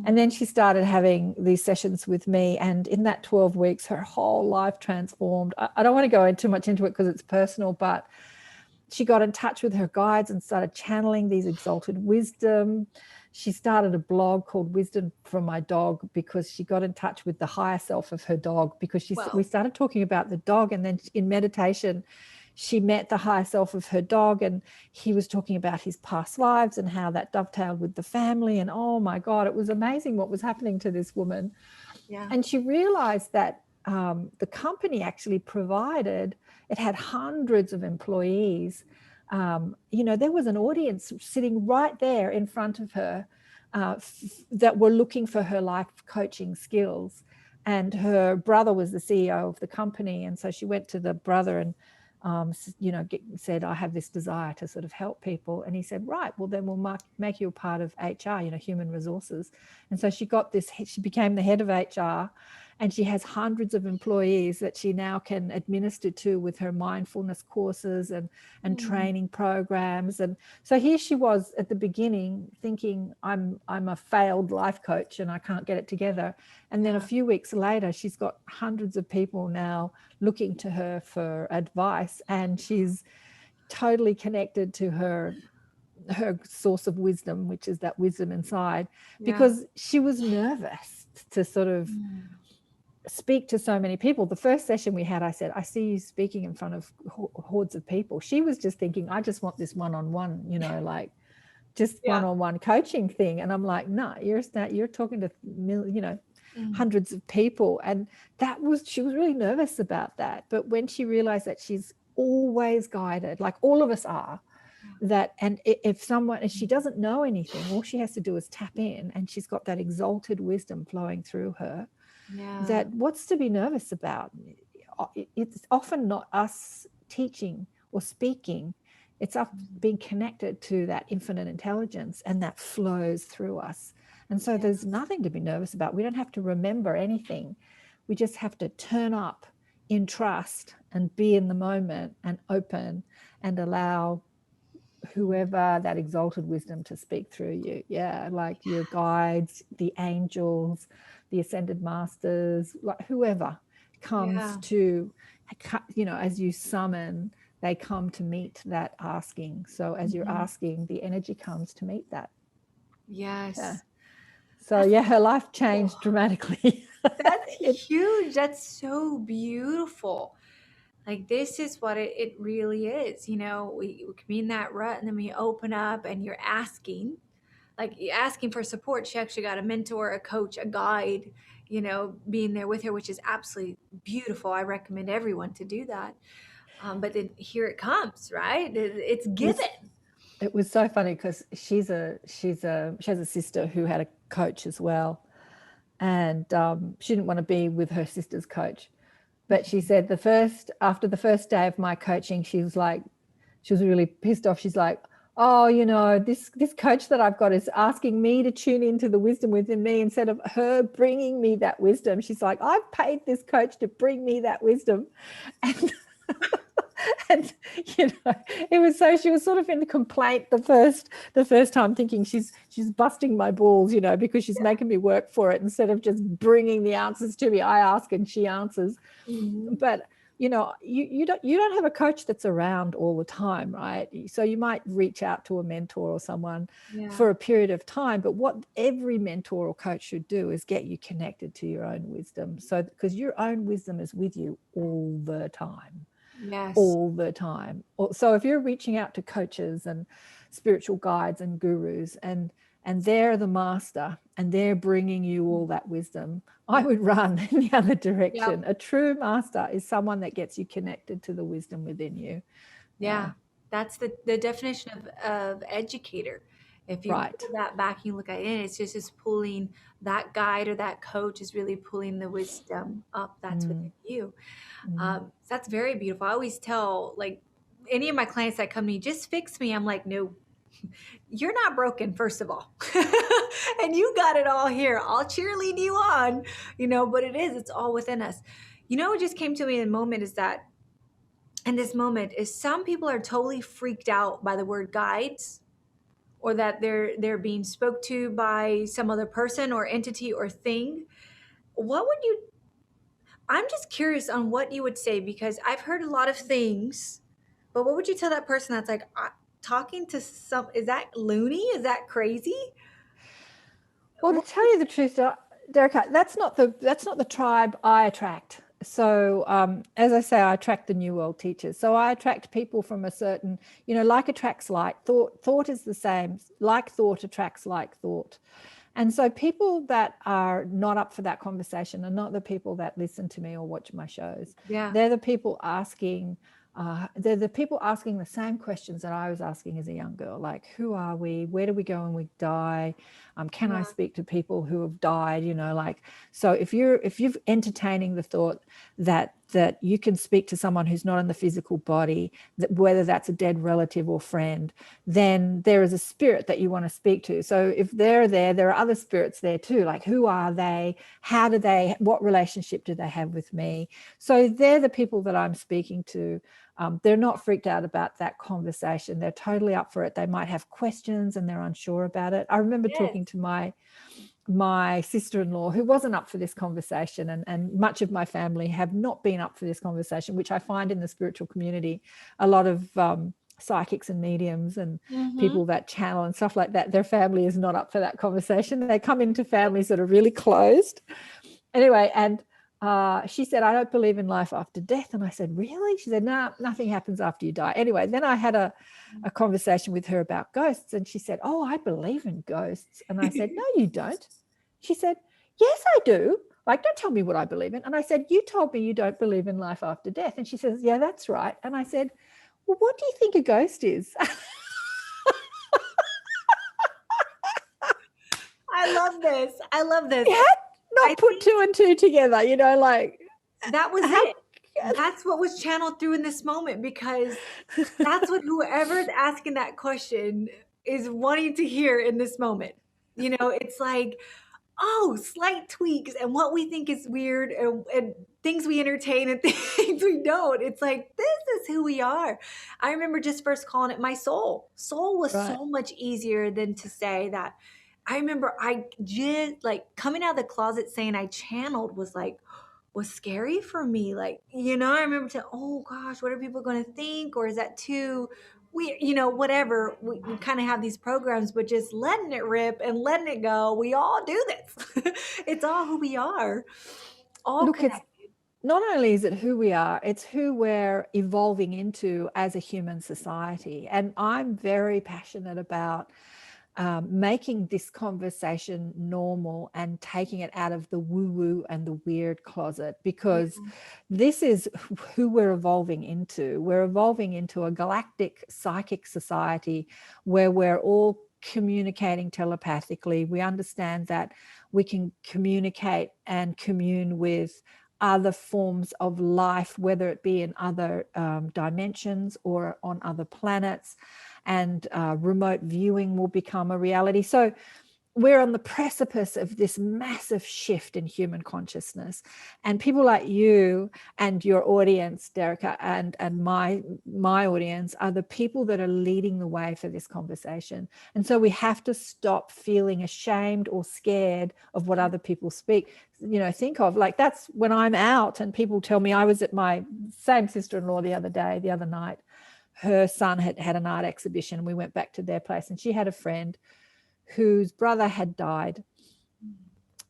Speaker 2: And then she started having these sessions with me. And in that 12 weeks, her whole life transformed. I don't want to go too much into it because it's personal, but she got in touch with her guides and started channeling these exalted wisdom. She started a blog called Wisdom from My Dog, because she got in touch with the higher self of her dog, because we started talking about the dog. And then in meditation, she met the higher self of her dog, and he was talking about his past lives and how that dovetailed with the family. And oh my God, it was amazing what was happening to this woman.
Speaker 1: Yeah.
Speaker 2: And she realized that the company actually provided, it had hundreds of employees. There was an audience sitting right there in front of her that were looking for her life coaching skills. And her brother was the CEO of the company. And so she went to the brother and said, I have this desire to sort of help people. And he said, right, well, then we'll make you a part of HR, human resources. And so she became the head of HR, and she has hundreds of employees that she now can administer to with her mindfulness courses and training programs. And so here she was at the beginning thinking, I'm a failed life coach and I can't get it together. And then a few weeks later, she's got hundreds of people now looking to her for advice, and she's totally connected to her source of wisdom, which is that wisdom inside, because she was nervous to sort of speak to so many people. The first session we had, I said, I see you speaking in front of hordes of people. She was just thinking, I just want this one-on-one, like just one-on-one coaching thing. And I'm like, no, you're talking to hundreds of people. And she was really nervous about that. But when she realized that she's always guided, like all of us are, that, and if she doesn't know anything, all she has to do is tap in, and she's got that exalted wisdom flowing through her. That what's to be nervous about? It's often not us teaching or speaking. It's us being connected to that infinite intelligence, and that flows through us. And so there's nothing to be nervous about. We don't have to remember anything. We just have to turn up in trust and be in the moment and open and allow whoever, that exalted wisdom, to speak through you. Like your guides, the angels, the ascended masters, like whoever comes to, as you summon, they come to meet that asking. So as you're asking, the energy comes to meet that. So her life changed dramatically.
Speaker 1: That's huge. That's so beautiful. Like, this is what it really is. We can be in that rut, and then we open up and you're asking, like you're asking for support. She actually got a mentor, a coach, a guide, being there with her, which is absolutely beautiful. I recommend everyone to do that. But then here it comes, right? It's given.
Speaker 2: It was so funny because she has a sister who had a coach as well, and she didn't want to be with her sister's coach. But she said after the first day of my coaching, she was really pissed off. She's like, oh, this coach that I've got is asking me to tune into the wisdom within me instead of her bringing me that wisdom. She's like, I've paid this coach to bring me that wisdom. And and it was, so she was sort of in complaint the first time, thinking she's busting my balls, because she's making me work for it instead of just bringing the answers to me. I ask and she answers.
Speaker 1: Mm-hmm.
Speaker 2: But you don't have a coach that's around all the time, right? So you might reach out to a mentor or someone for a period of time, but what every mentor or coach should do is get you connected to your own wisdom, so because your own wisdom is with you all the time.
Speaker 1: Yes.
Speaker 2: All the time. So if you're reaching out to coaches and spiritual guides and gurus, and they're the master and they're bringing you all that wisdom, I would run in the other direction. A true master is someone that gets you connected to the wisdom within you.
Speaker 1: Yeah. That's the definition of educator. If you pull that back, you look at it, it's just pulling, that guide or that coach is really pulling the wisdom up that's within you. That's very beautiful. I always tell, like, any of my clients that come to me, just fix me. I'm like, no, you're not broken, first of all. And you got it all here. I'll cheerlead you on, but it's all within us. What just came to me in the moment is that, in this moment, is some people are totally freaked out by the word guides, or that they're being spoke to by some other person or entity or thing. What would you, I'm just curious on what you would say, because I've heard a lot of things, but what would you tell that person that's like, talking to is that loony? Is that crazy?
Speaker 2: Well, to tell you the truth, Derek, that's not the tribe I attract. So as I say, I attract the New World teachers. So I attract people from a certain, like attracts like. Thought is the same. Like thought attracts like thought. And so people that are not up for that conversation are not the people that listen to me or watch my shows.
Speaker 1: Yeah.
Speaker 2: They're the people asking the same questions that I was asking as a young girl, like, who are we? Where do we go when we die? Can I speak to people who have died? So if you're entertaining the thought that you can speak to someone who's not in the physical body, that whether that's a dead relative or friend, then there is a spirit that you want to speak to. So if they're there are other spirits there too, like, who are they? What relationship do they have with me? So they're the people that I'm speaking to. They're not freaked out about that conversation. They're totally up for it. They might have questions and they're unsure about it. I remember talking to my sister-in-law, who wasn't up for this conversation, and much of my family have not been up for this conversation, which I find in the spiritual community. A lot of psychics and mediums and people that channel and stuff like that, their family is not up for that conversation. They come into families that are really closed. Anyway, and she said, I don't believe in life after death. And I said, really? She said, no, nothing happens after you die. Anyway, then I had a conversation with her about ghosts, and she said, oh, I believe in ghosts. And I said, no, you don't. She said, yes, I do. Like, don't tell me what I believe in. And I said, you told me you don't believe in life after death. And she says, yeah, that's right. And I said, well, what do you think a ghost is?
Speaker 1: I love this.
Speaker 2: You had not put two and two together, like.
Speaker 1: That was it. That's what was channeled through in this moment, because that's what whoever's asking that question is wanting to hear in this moment. It's like, oh, slight tweaks and what we think is weird, and things we entertain and things we don't. It's like, this is who we are. I remember just first calling it my soul. Soul was so much easier than to say that. I remember I just, like, coming out of the closet saying I channeled was scary for me. Like, I remember saying, oh gosh, what are people going to think? Or is that too weird? Whatever. We kind of have these programs, but just letting it rip and letting it go. We all do this. It's all who we are. All connected.
Speaker 2: Not only is it who we are, it's who we're evolving into as a human society. And I'm very passionate about making this conversation normal and taking it out of the woo-woo and the weird closet,
Speaker 1: Yeah.
Speaker 2: because this is who we're evolving into. We're evolving into a galactic psychic society where we're all communicating telepathically. We understand that we can communicate and commune with other forms of life, whether it be in other dimensions or on other planets, and remote viewing will become a reality. So we're on the precipice of this massive shift in human consciousness, and people like you and your audience, Derica, and my audience are the people that are leading the way for this conversation. And so we have to stop feeling ashamed or scared of what other people think of. Like, that's when I'm out and people tell me. I was at my same sister-in-law the other night. Her son had an art exhibition, and we went back to their place, and she had a friend whose brother had died.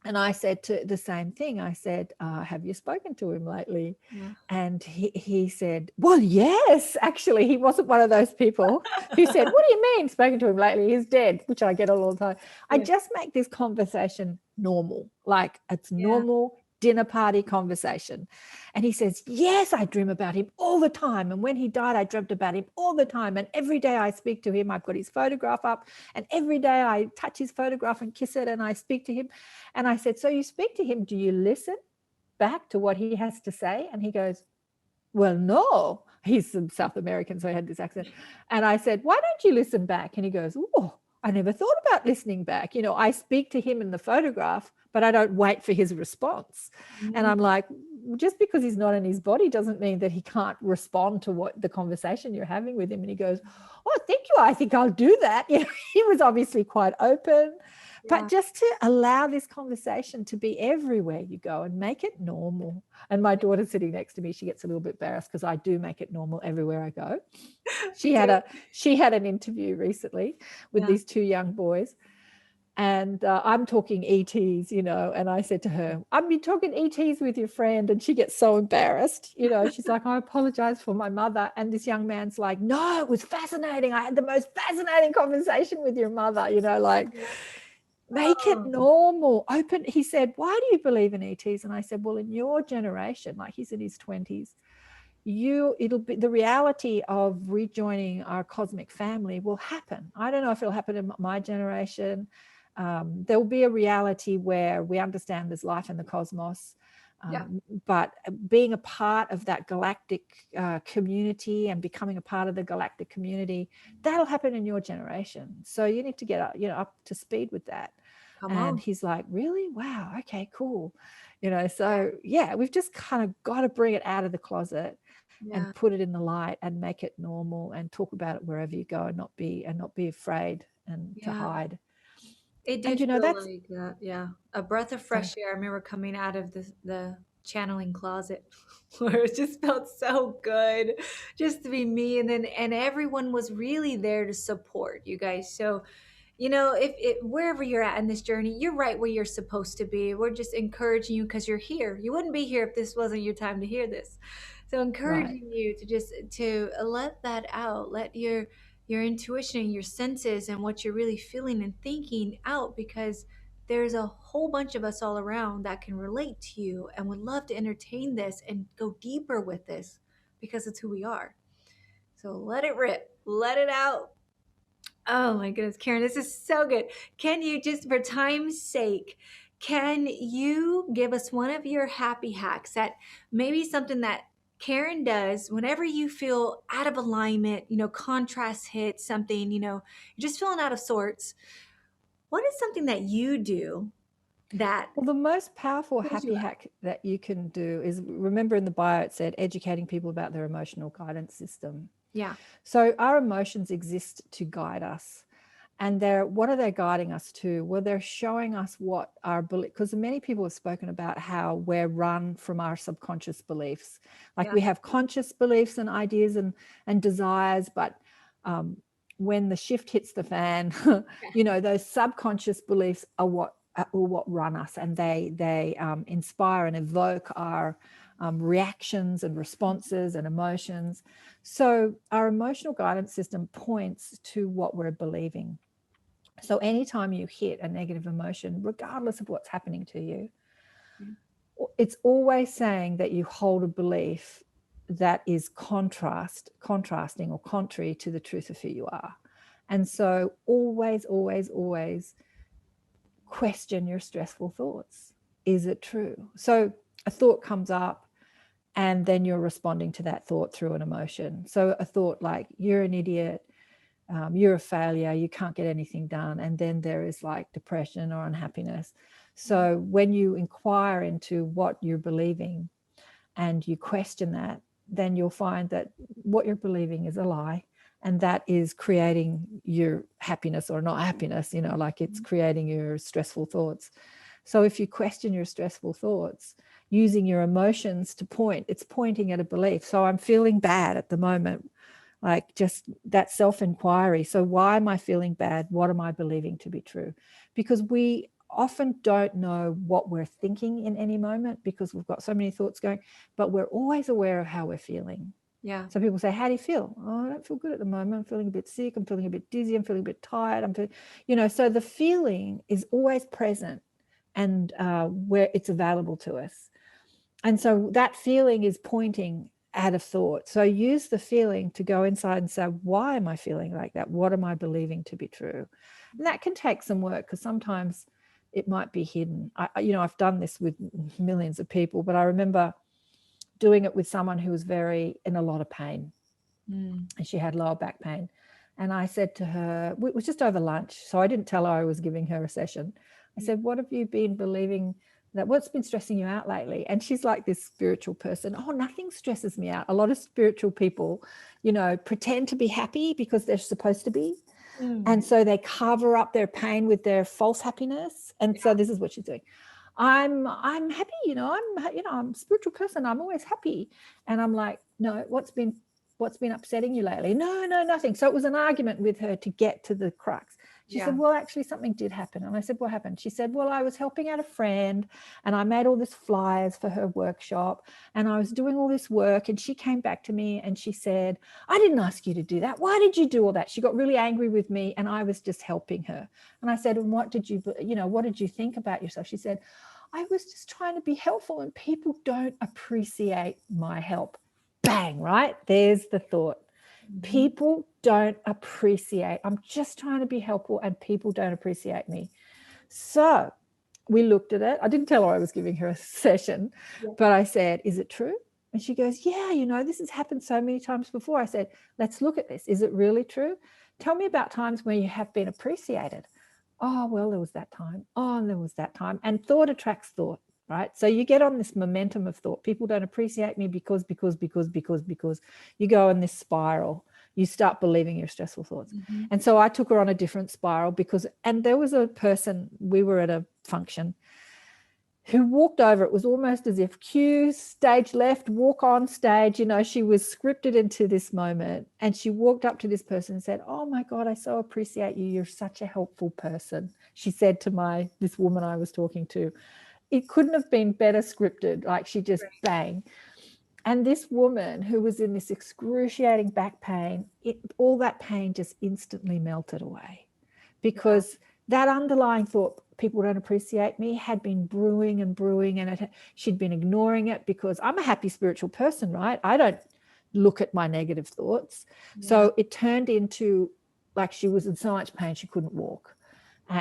Speaker 2: And I said to the same thing. I said, have you spoken to him lately?
Speaker 1: Yeah.
Speaker 2: And he said, well, yes, actually. He wasn't one of those people who said, what do you mean spoken to him lately? He's dead, which I get all the time. I just make this conversation normal, like it's normal dinner party conversation. And he says, yes, I dream about him all the time. And when he died, I dreamt about him all the time. And every day I speak to him, I've got his photograph up, and every day I touch his photograph and kiss it, and I speak to him. And I said, so you speak to him, do you listen back to what he has to say? And he goes, well, no. He's South American, so he had this accent. And I said, why don't you listen back? And he goes, oh, I never thought about listening back. I speak to him in the photograph, but I don't wait for his response. And I'm like, just because he's not in his body doesn't mean that he can't respond to what the conversation you're having with him. And he goes, oh, thank you. I think I'll do that. He was obviously quite open. But just to allow this conversation to be everywhere you go and make it normal. And my daughter's sitting next to me. She gets a little bit embarrassed because I do make it normal everywhere I go. She had an interview recently with these two young boys. And I'm talking ETs, and I said to her, I've been talking ETs with your friend. And she gets so embarrassed. She's like, I apologize for my mother. And this young man's like, no, it was fascinating. I had the most fascinating conversation with your mother, make it normal, open. He said, why do you believe in ETs? And I said, well, in your generation, like he's in his 20s, it'll be the reality of rejoining our cosmic family will happen. I don't know if it'll happen in my generation. There'll be a reality where we understand there's life in the cosmos. But being a part of that galactic community and becoming a part of the galactic community, that'll happen in your generation. So you need to get up to speed with that. He's like, really? Wow. Okay, cool. So we've just kind of got to bring it out of the closet and put it in the light and make it normal and talk about it wherever you go, and not be afraid and to hide.
Speaker 1: It did feel like that, a breath of fresh air. I remember coming out of the channeling closet where it just felt so good just to be me, and everyone was really there to support you guys. So if wherever you're at in this journey, you're right where you're supposed to be. We're just encouraging you because you're here. You wouldn't be here if this wasn't your time to hear this. So encouraging you to just to let that out, let your intuition, your senses, and what you're really feeling and thinking out, because there's a whole bunch of us all around that can relate to you and would love to entertain this and go deeper with this because it's who we are. So let it rip, let it out. Oh my goodness, Karen, this is so good. Can you just, for time's sake, can you give us one of your happy hacks, that maybe something that Karen does whenever you feel out of alignment, contrast hits something, you're just feeling out of sorts. What is something that you do that?
Speaker 2: Well, the most powerful happy hack that you can do is, remember in the bio it said educating people about their emotional guidance system.
Speaker 1: Yeah.
Speaker 2: So our emotions exist to guide us. And what are they guiding us to? Well, they're showing us what our belief, because many people have spoken about how we're run from our subconscious beliefs. Like we have conscious beliefs and ideas and desires, but when the shift hits the fan, those subconscious beliefs are what run us, and they inspire and evoke our reactions and responses and emotions. So our emotional guidance system points to what we're believing. So anytime you hit a negative emotion, regardless of what's happening to you, it's always saying that you hold a belief that is contrasting or contrary to the truth of who you are. And so always, always, always question your stressful thoughts. Is it true? So a thought comes up, and then you're responding to that thought through an emotion. So a thought like, you're an idiot, you're a failure, you can't get anything done. And then there is like depression or unhappiness. So when you inquire into what you're believing and you question that, then you'll find that what you're believing is a lie. And that is creating your happiness or not happiness, like it's creating your stressful thoughts. So if you question your stressful thoughts, using your emotions to point, it's pointing at a belief. So I'm feeling bad at the moment, like just that self-inquiry. So why am I feeling bad? What am I believing to be true? Because we often don't know what we're thinking in any moment because we've got so many thoughts going, but we're always aware of how we're feeling.
Speaker 1: Yeah.
Speaker 2: So people say, how do you feel? Oh, I don't feel good at the moment. I'm feeling a bit sick. I'm feeling a bit dizzy. I'm feeling a bit tired. I'm feeling, so the feeling is always present and where it's available to us. And so that feeling is pointing at a thought. So use the feeling to go inside and say, why am I feeling like that? What am I believing to be true? And that can take some work because sometimes it might be hidden. I've done this with millions of people, but I remember doing it with someone who was in a lot of pain. And she had lower back pain. And I said to her, it was just over lunch, so I didn't tell her I was giving her a session. I said, what have you been believing, what's been stressing you out lately? And she's like this spiritual person. Oh, nothing stresses me out. A lot of spiritual people, pretend to be happy because they're supposed to be. And so they cover up their pain with their false happiness. And so this is what she's doing. I'm happy, I'm a spiritual person. I'm always happy. And I'm like, no, what's been upsetting you lately? No, nothing. So it was an argument with her to get to the crux. She said, well, actually something did happen. And I said, what happened? She said, well, I was helping out a friend and I made all this flyers for her workshop and I was doing all this work. And she came back to me and she said, I didn't ask you to do that. Why did you do all that? She got really angry with me and I was just helping her. And I said, and what did you think about yourself? She said, I was just trying to be helpful and people don't appreciate my help. Bang, right? There's the thought. People don't appreciate. I'm just trying to be helpful and people don't appreciate me. So we looked at it. I didn't tell her I was giving her a session, but I said, is it true? And she goes, yeah, this has happened so many times before. I said, let's look at this. Is it really true? Tell me about times where you have been appreciated. Oh, well, there was that time. Oh, and there was that time. And thought attracts thought, right? So you get on this momentum of thought. People don't appreciate me because you go in this spiral. You start believing your stressful thoughts. And so I took her on a different spiral and there was a person, we were at a function, who walked over. It was almost as if cue, stage left, walk on stage. She was scripted into this moment. And she walked up to this person and said, oh my God, I so appreciate you. You're such a helpful person. She said to this woman I was talking to. It couldn't have been better scripted. Like she just bang. And this woman who was in this excruciating back pain, all that pain just instantly melted away because that underlying thought, people don't appreciate me, had been brewing and brewing, and she'd been ignoring it because I'm a happy spiritual person, right? I don't look at my negative thoughts. So it turned into like she was in so much pain she couldn't walk.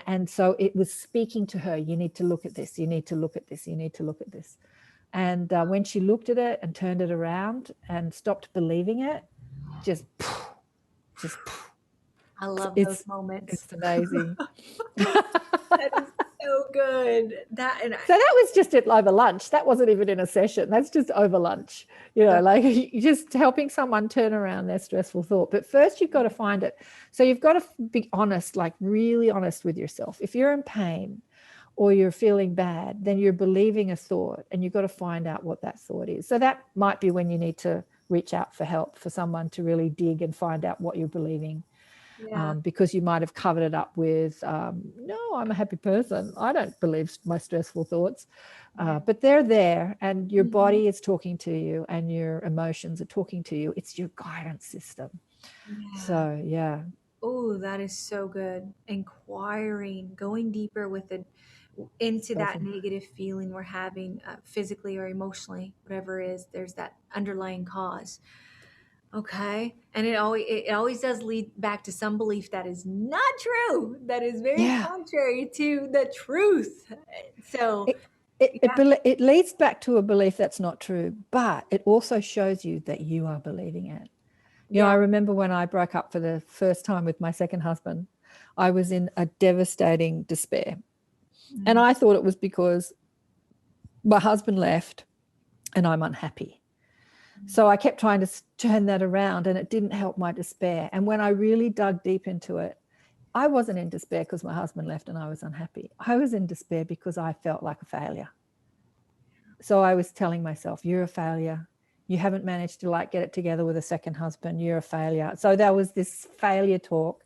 Speaker 2: And so it was speaking to her, you need to look at this, you need to look at this, you need to look at this. And when she looked at it and turned it around and stopped believing it, just
Speaker 1: I love those moments.
Speaker 2: It's amazing.
Speaker 1: That is so good.
Speaker 2: So that was just over lunch. That wasn't even in a session. That's just over lunch. Like just helping someone turn around their stressful thought. But first you've got to find it. So you've got to be honest, like really honest with yourself. If you're in pain or you're feeling bad, then you're believing a thought and you've got to find out what that thought is. So that might be when you need to reach out for help, for someone to really dig and find out what you're believing. Because you might have covered it up with, no, I'm a happy person. I don't believe my stressful thoughts. But they're there and your body is talking to you and your emotions are talking to you. It's your guidance system. So, yeah.
Speaker 1: Oh, that is so good. Inquiring, going deeper with it into
Speaker 2: So
Speaker 1: that negative feeling we're having, physically or emotionally, whatever it is, there's that underlying cause. Okay. And it always does lead back to some belief that is not true, that is very
Speaker 2: yeah,
Speaker 1: contrary to the truth. So, yeah.
Speaker 2: it leads back to a belief that's not true, but it also shows you that you are believing it. You know, I
Speaker 1: Yeah.
Speaker 2: remember when I broke up for the first time with my second husband, I was in a devastating despair. And
Speaker 1: Mm,
Speaker 2: I thought it was because my husband left and I'm unhappy. So I kept trying to turn that around and it didn't help my despair. And when I really dug deep into it, I wasn't in despair because my husband left and I was unhappy. I was in despair because I felt like a failure. So I was telling myself, you're a failure. You haven't managed to like get it together with a second husband. You're a failure. So there was this failure talk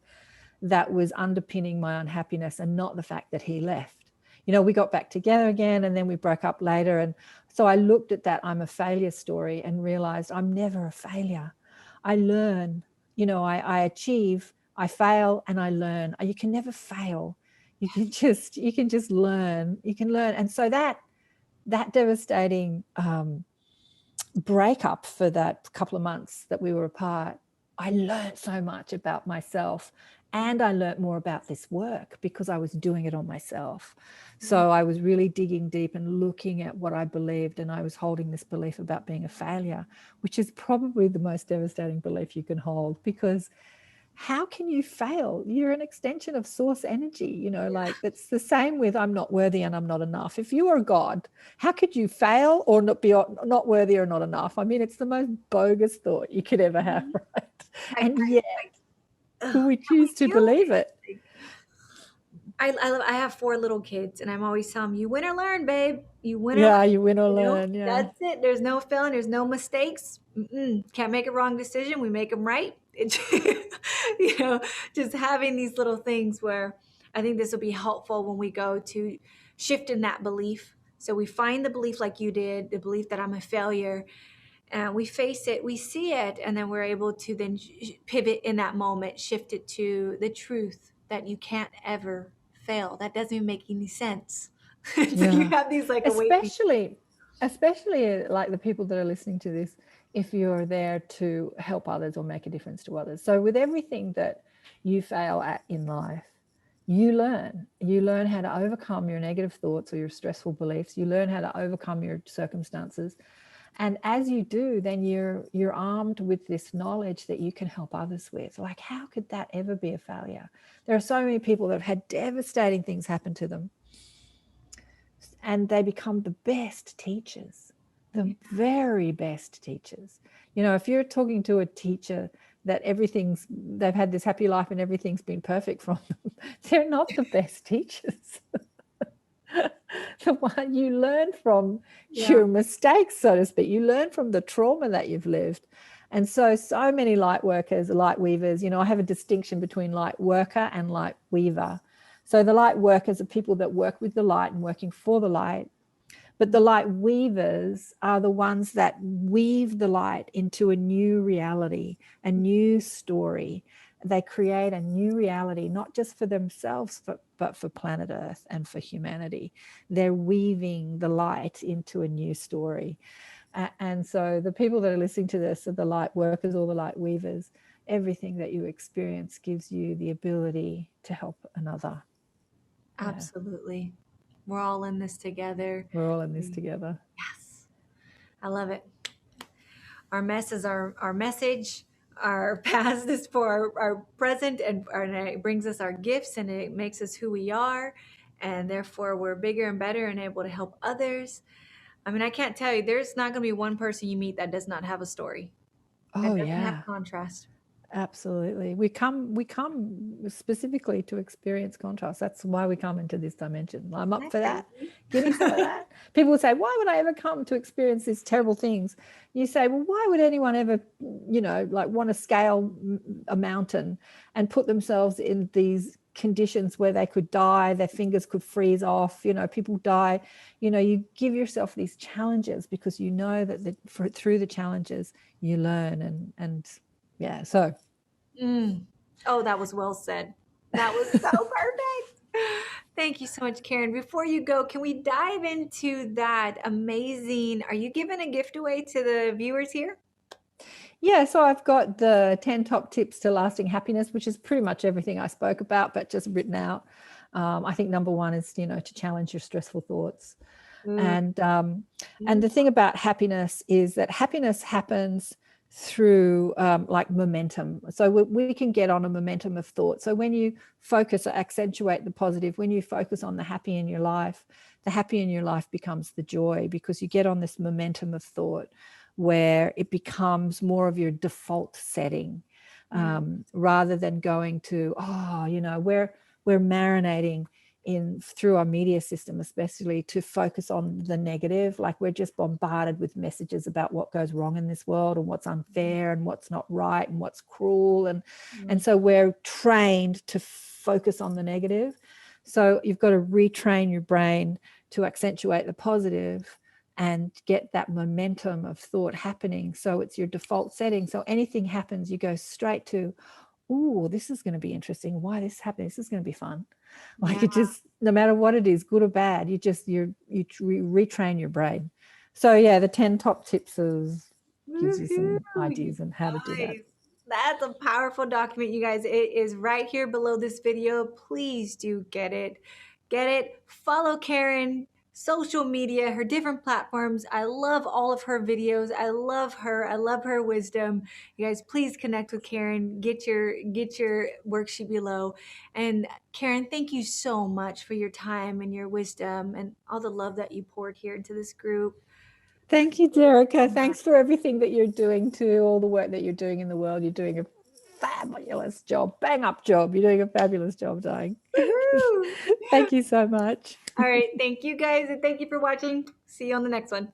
Speaker 2: that was underpinning my unhappiness and not the fact that he left. You know, we got back together again and then we broke up later. And so I looked at that I'm a failure story and realized I'm never a failure. I learn, you know, I achieve, I fail and I learn. You can never fail. You can just learn. You can learn. And so that devastating breakup for that couple of months that we were apart, I learned so much about myself and I learned more about this work because I was doing it on myself.
Speaker 1: mm,
Speaker 2: So I was really digging deep and looking at what I believed, and I was holding this belief about being a failure, which is probably the most devastating belief you can hold, because how can you fail? You're an extension of source energy. You know, like it's the same with I'm not worthy and I'm not enough. If you are God, how could you fail or not be not worthy or not enough? I mean, it's the most bogus thought you could ever have,
Speaker 1: mhm.
Speaker 2: right?
Speaker 1: I,
Speaker 2: And yet,
Speaker 1: ugh,
Speaker 2: we
Speaker 1: we
Speaker 2: choose to
Speaker 1: do
Speaker 2: believe it.
Speaker 1: it. I have four little kids, and I'm always telling them, "You win or learn, babe. You win or learn.
Speaker 2: Yeah, you win or
Speaker 1: You know,
Speaker 2: learn. Yeah.
Speaker 1: that's it. There's no failing. There's no mistakes. Can't make a wrong decision. We make them right. It's, you know, just having these little things where I think this will be helpful when we go to shift in that belief. So we find the belief like you did, the belief that I'm a failure, and we face it, we see it, and then we're able to then pivot in that moment, shift it to the truth that you can't ever fail. That doesn't even make any sense. So you
Speaker 2: Yeah.
Speaker 1: have these like awakening.
Speaker 2: Especially, especially like the people that are listening to this, if you're there to help others or make a difference to others. So with everything that you fail at in life, you learn how to overcome your negative thoughts or your stressful beliefs. You learn how to overcome your circumstances. And as you do, then you're armed with this knowledge that you can help others with. Like, how could that ever be a failure? There are so many people that have had devastating things happen to them, and they become the best teachers, the very best teachers. You know, if you're talking to a teacher that they've had this happy life and everything's been perfect from them, they're not the best teachers. The one you learn from
Speaker 1: Yeah.
Speaker 2: your mistakes, so to speak, you learn from the trauma that you've lived. And so many light workers, light weavers, you know, I have a distinction between light worker and light weaver. So the light workers are people that work with the light and working for the light. But the light weavers are the ones that weave the light into a new reality, a new story. They create a new reality, not just for themselves, but for planet Earth and for humanity. They're weaving the light into a new story. And so the people that are listening to this are the light workers or the light weavers. Everything that you experience gives you the ability to help another. Yeah,
Speaker 1: Absolutely. We're all in this together.
Speaker 2: we're all in this
Speaker 1: Mm.
Speaker 2: together.
Speaker 1: Yes. I love it. Our mess is our message. Our past is for our present, and it brings us our gifts and it makes us who we are. And therefore, we're bigger and better and able to help others. I mean, I can't tell you, there's not going to be one person you meet that does not have a story, that
Speaker 2: Oh,
Speaker 1: doesn't have
Speaker 2: yeah.
Speaker 1: contrast.
Speaker 2: Absolutely. We come specifically to experience contrast. That's why we come into this dimension. I'm
Speaker 1: Isn't
Speaker 2: up
Speaker 1: that
Speaker 2: for that.
Speaker 1: crazy?
Speaker 2: Give me some of that. People will say, why would I ever come to experience these terrible things? You say, well, why would anyone ever, you know, like want to scale a mountain and put themselves in these conditions where they could die, their fingers could freeze off, you know, people die. You know, you give yourself these challenges because you know that through the challenges you learn, and yeah, so
Speaker 1: Mm. Oh, that was well said. That was so perfect. Thank you so much, Karen. Before you go, can we dive into that amazing? Are you giving a gift away to the viewers here?
Speaker 2: Yeah, so I've got the 10 top tips to lasting happiness, which is pretty much everything I spoke about, but just written out. I think number one is, to challenge your stressful thoughts.
Speaker 1: Mm,
Speaker 2: And the thing about happiness is that happiness happens through like momentum. So we can get on a momentum of thought. So when you focus or accentuate the positive, when you focus on the happy in your life, the happy in your life becomes the joy, because you get on this momentum of thought where it becomes more of your default setting, rather than going to, we're marinating in through our media system, especially, to focus on the negative. Like, we're just bombarded with messages about what goes wrong in this world and what's unfair and what's not right and what's cruel, and so we're trained to focus on the negative. So you've got to retrain your brain to accentuate the positive and get that momentum of thought happening, so it's your default setting. So anything happens, you go straight to, oh, this is going to be interesting. Why this happened? This is going to be fun. Like,
Speaker 1: yeah.
Speaker 2: it just, no matter what it is, good or bad, you retrain your brain. So yeah, the 10 top tips gives you
Speaker 1: Woohoo,
Speaker 2: some
Speaker 1: you
Speaker 2: ideas on how to do that.
Speaker 1: guys. That's a powerful document, you guys. It is right here below this video. Please do get it. Get it. Follow Karen, social media, her different platforms. I love all of her videos. I love her. I love her wisdom. You guys, please connect with Karen. Get your worksheet below. And Karen, thank you so much for your time and your wisdom and all the love that you poured here into this group.
Speaker 2: Thank you, Jerica. Thanks for everything that you're doing too, all the work that you're doing in the world. You're doing a fabulous job, bang up job. You're doing a fabulous job, darling.
Speaker 1: Woohoo!
Speaker 2: Thank you so much.
Speaker 1: All right. Thank you guys. And thank you for watching. See you on the next one.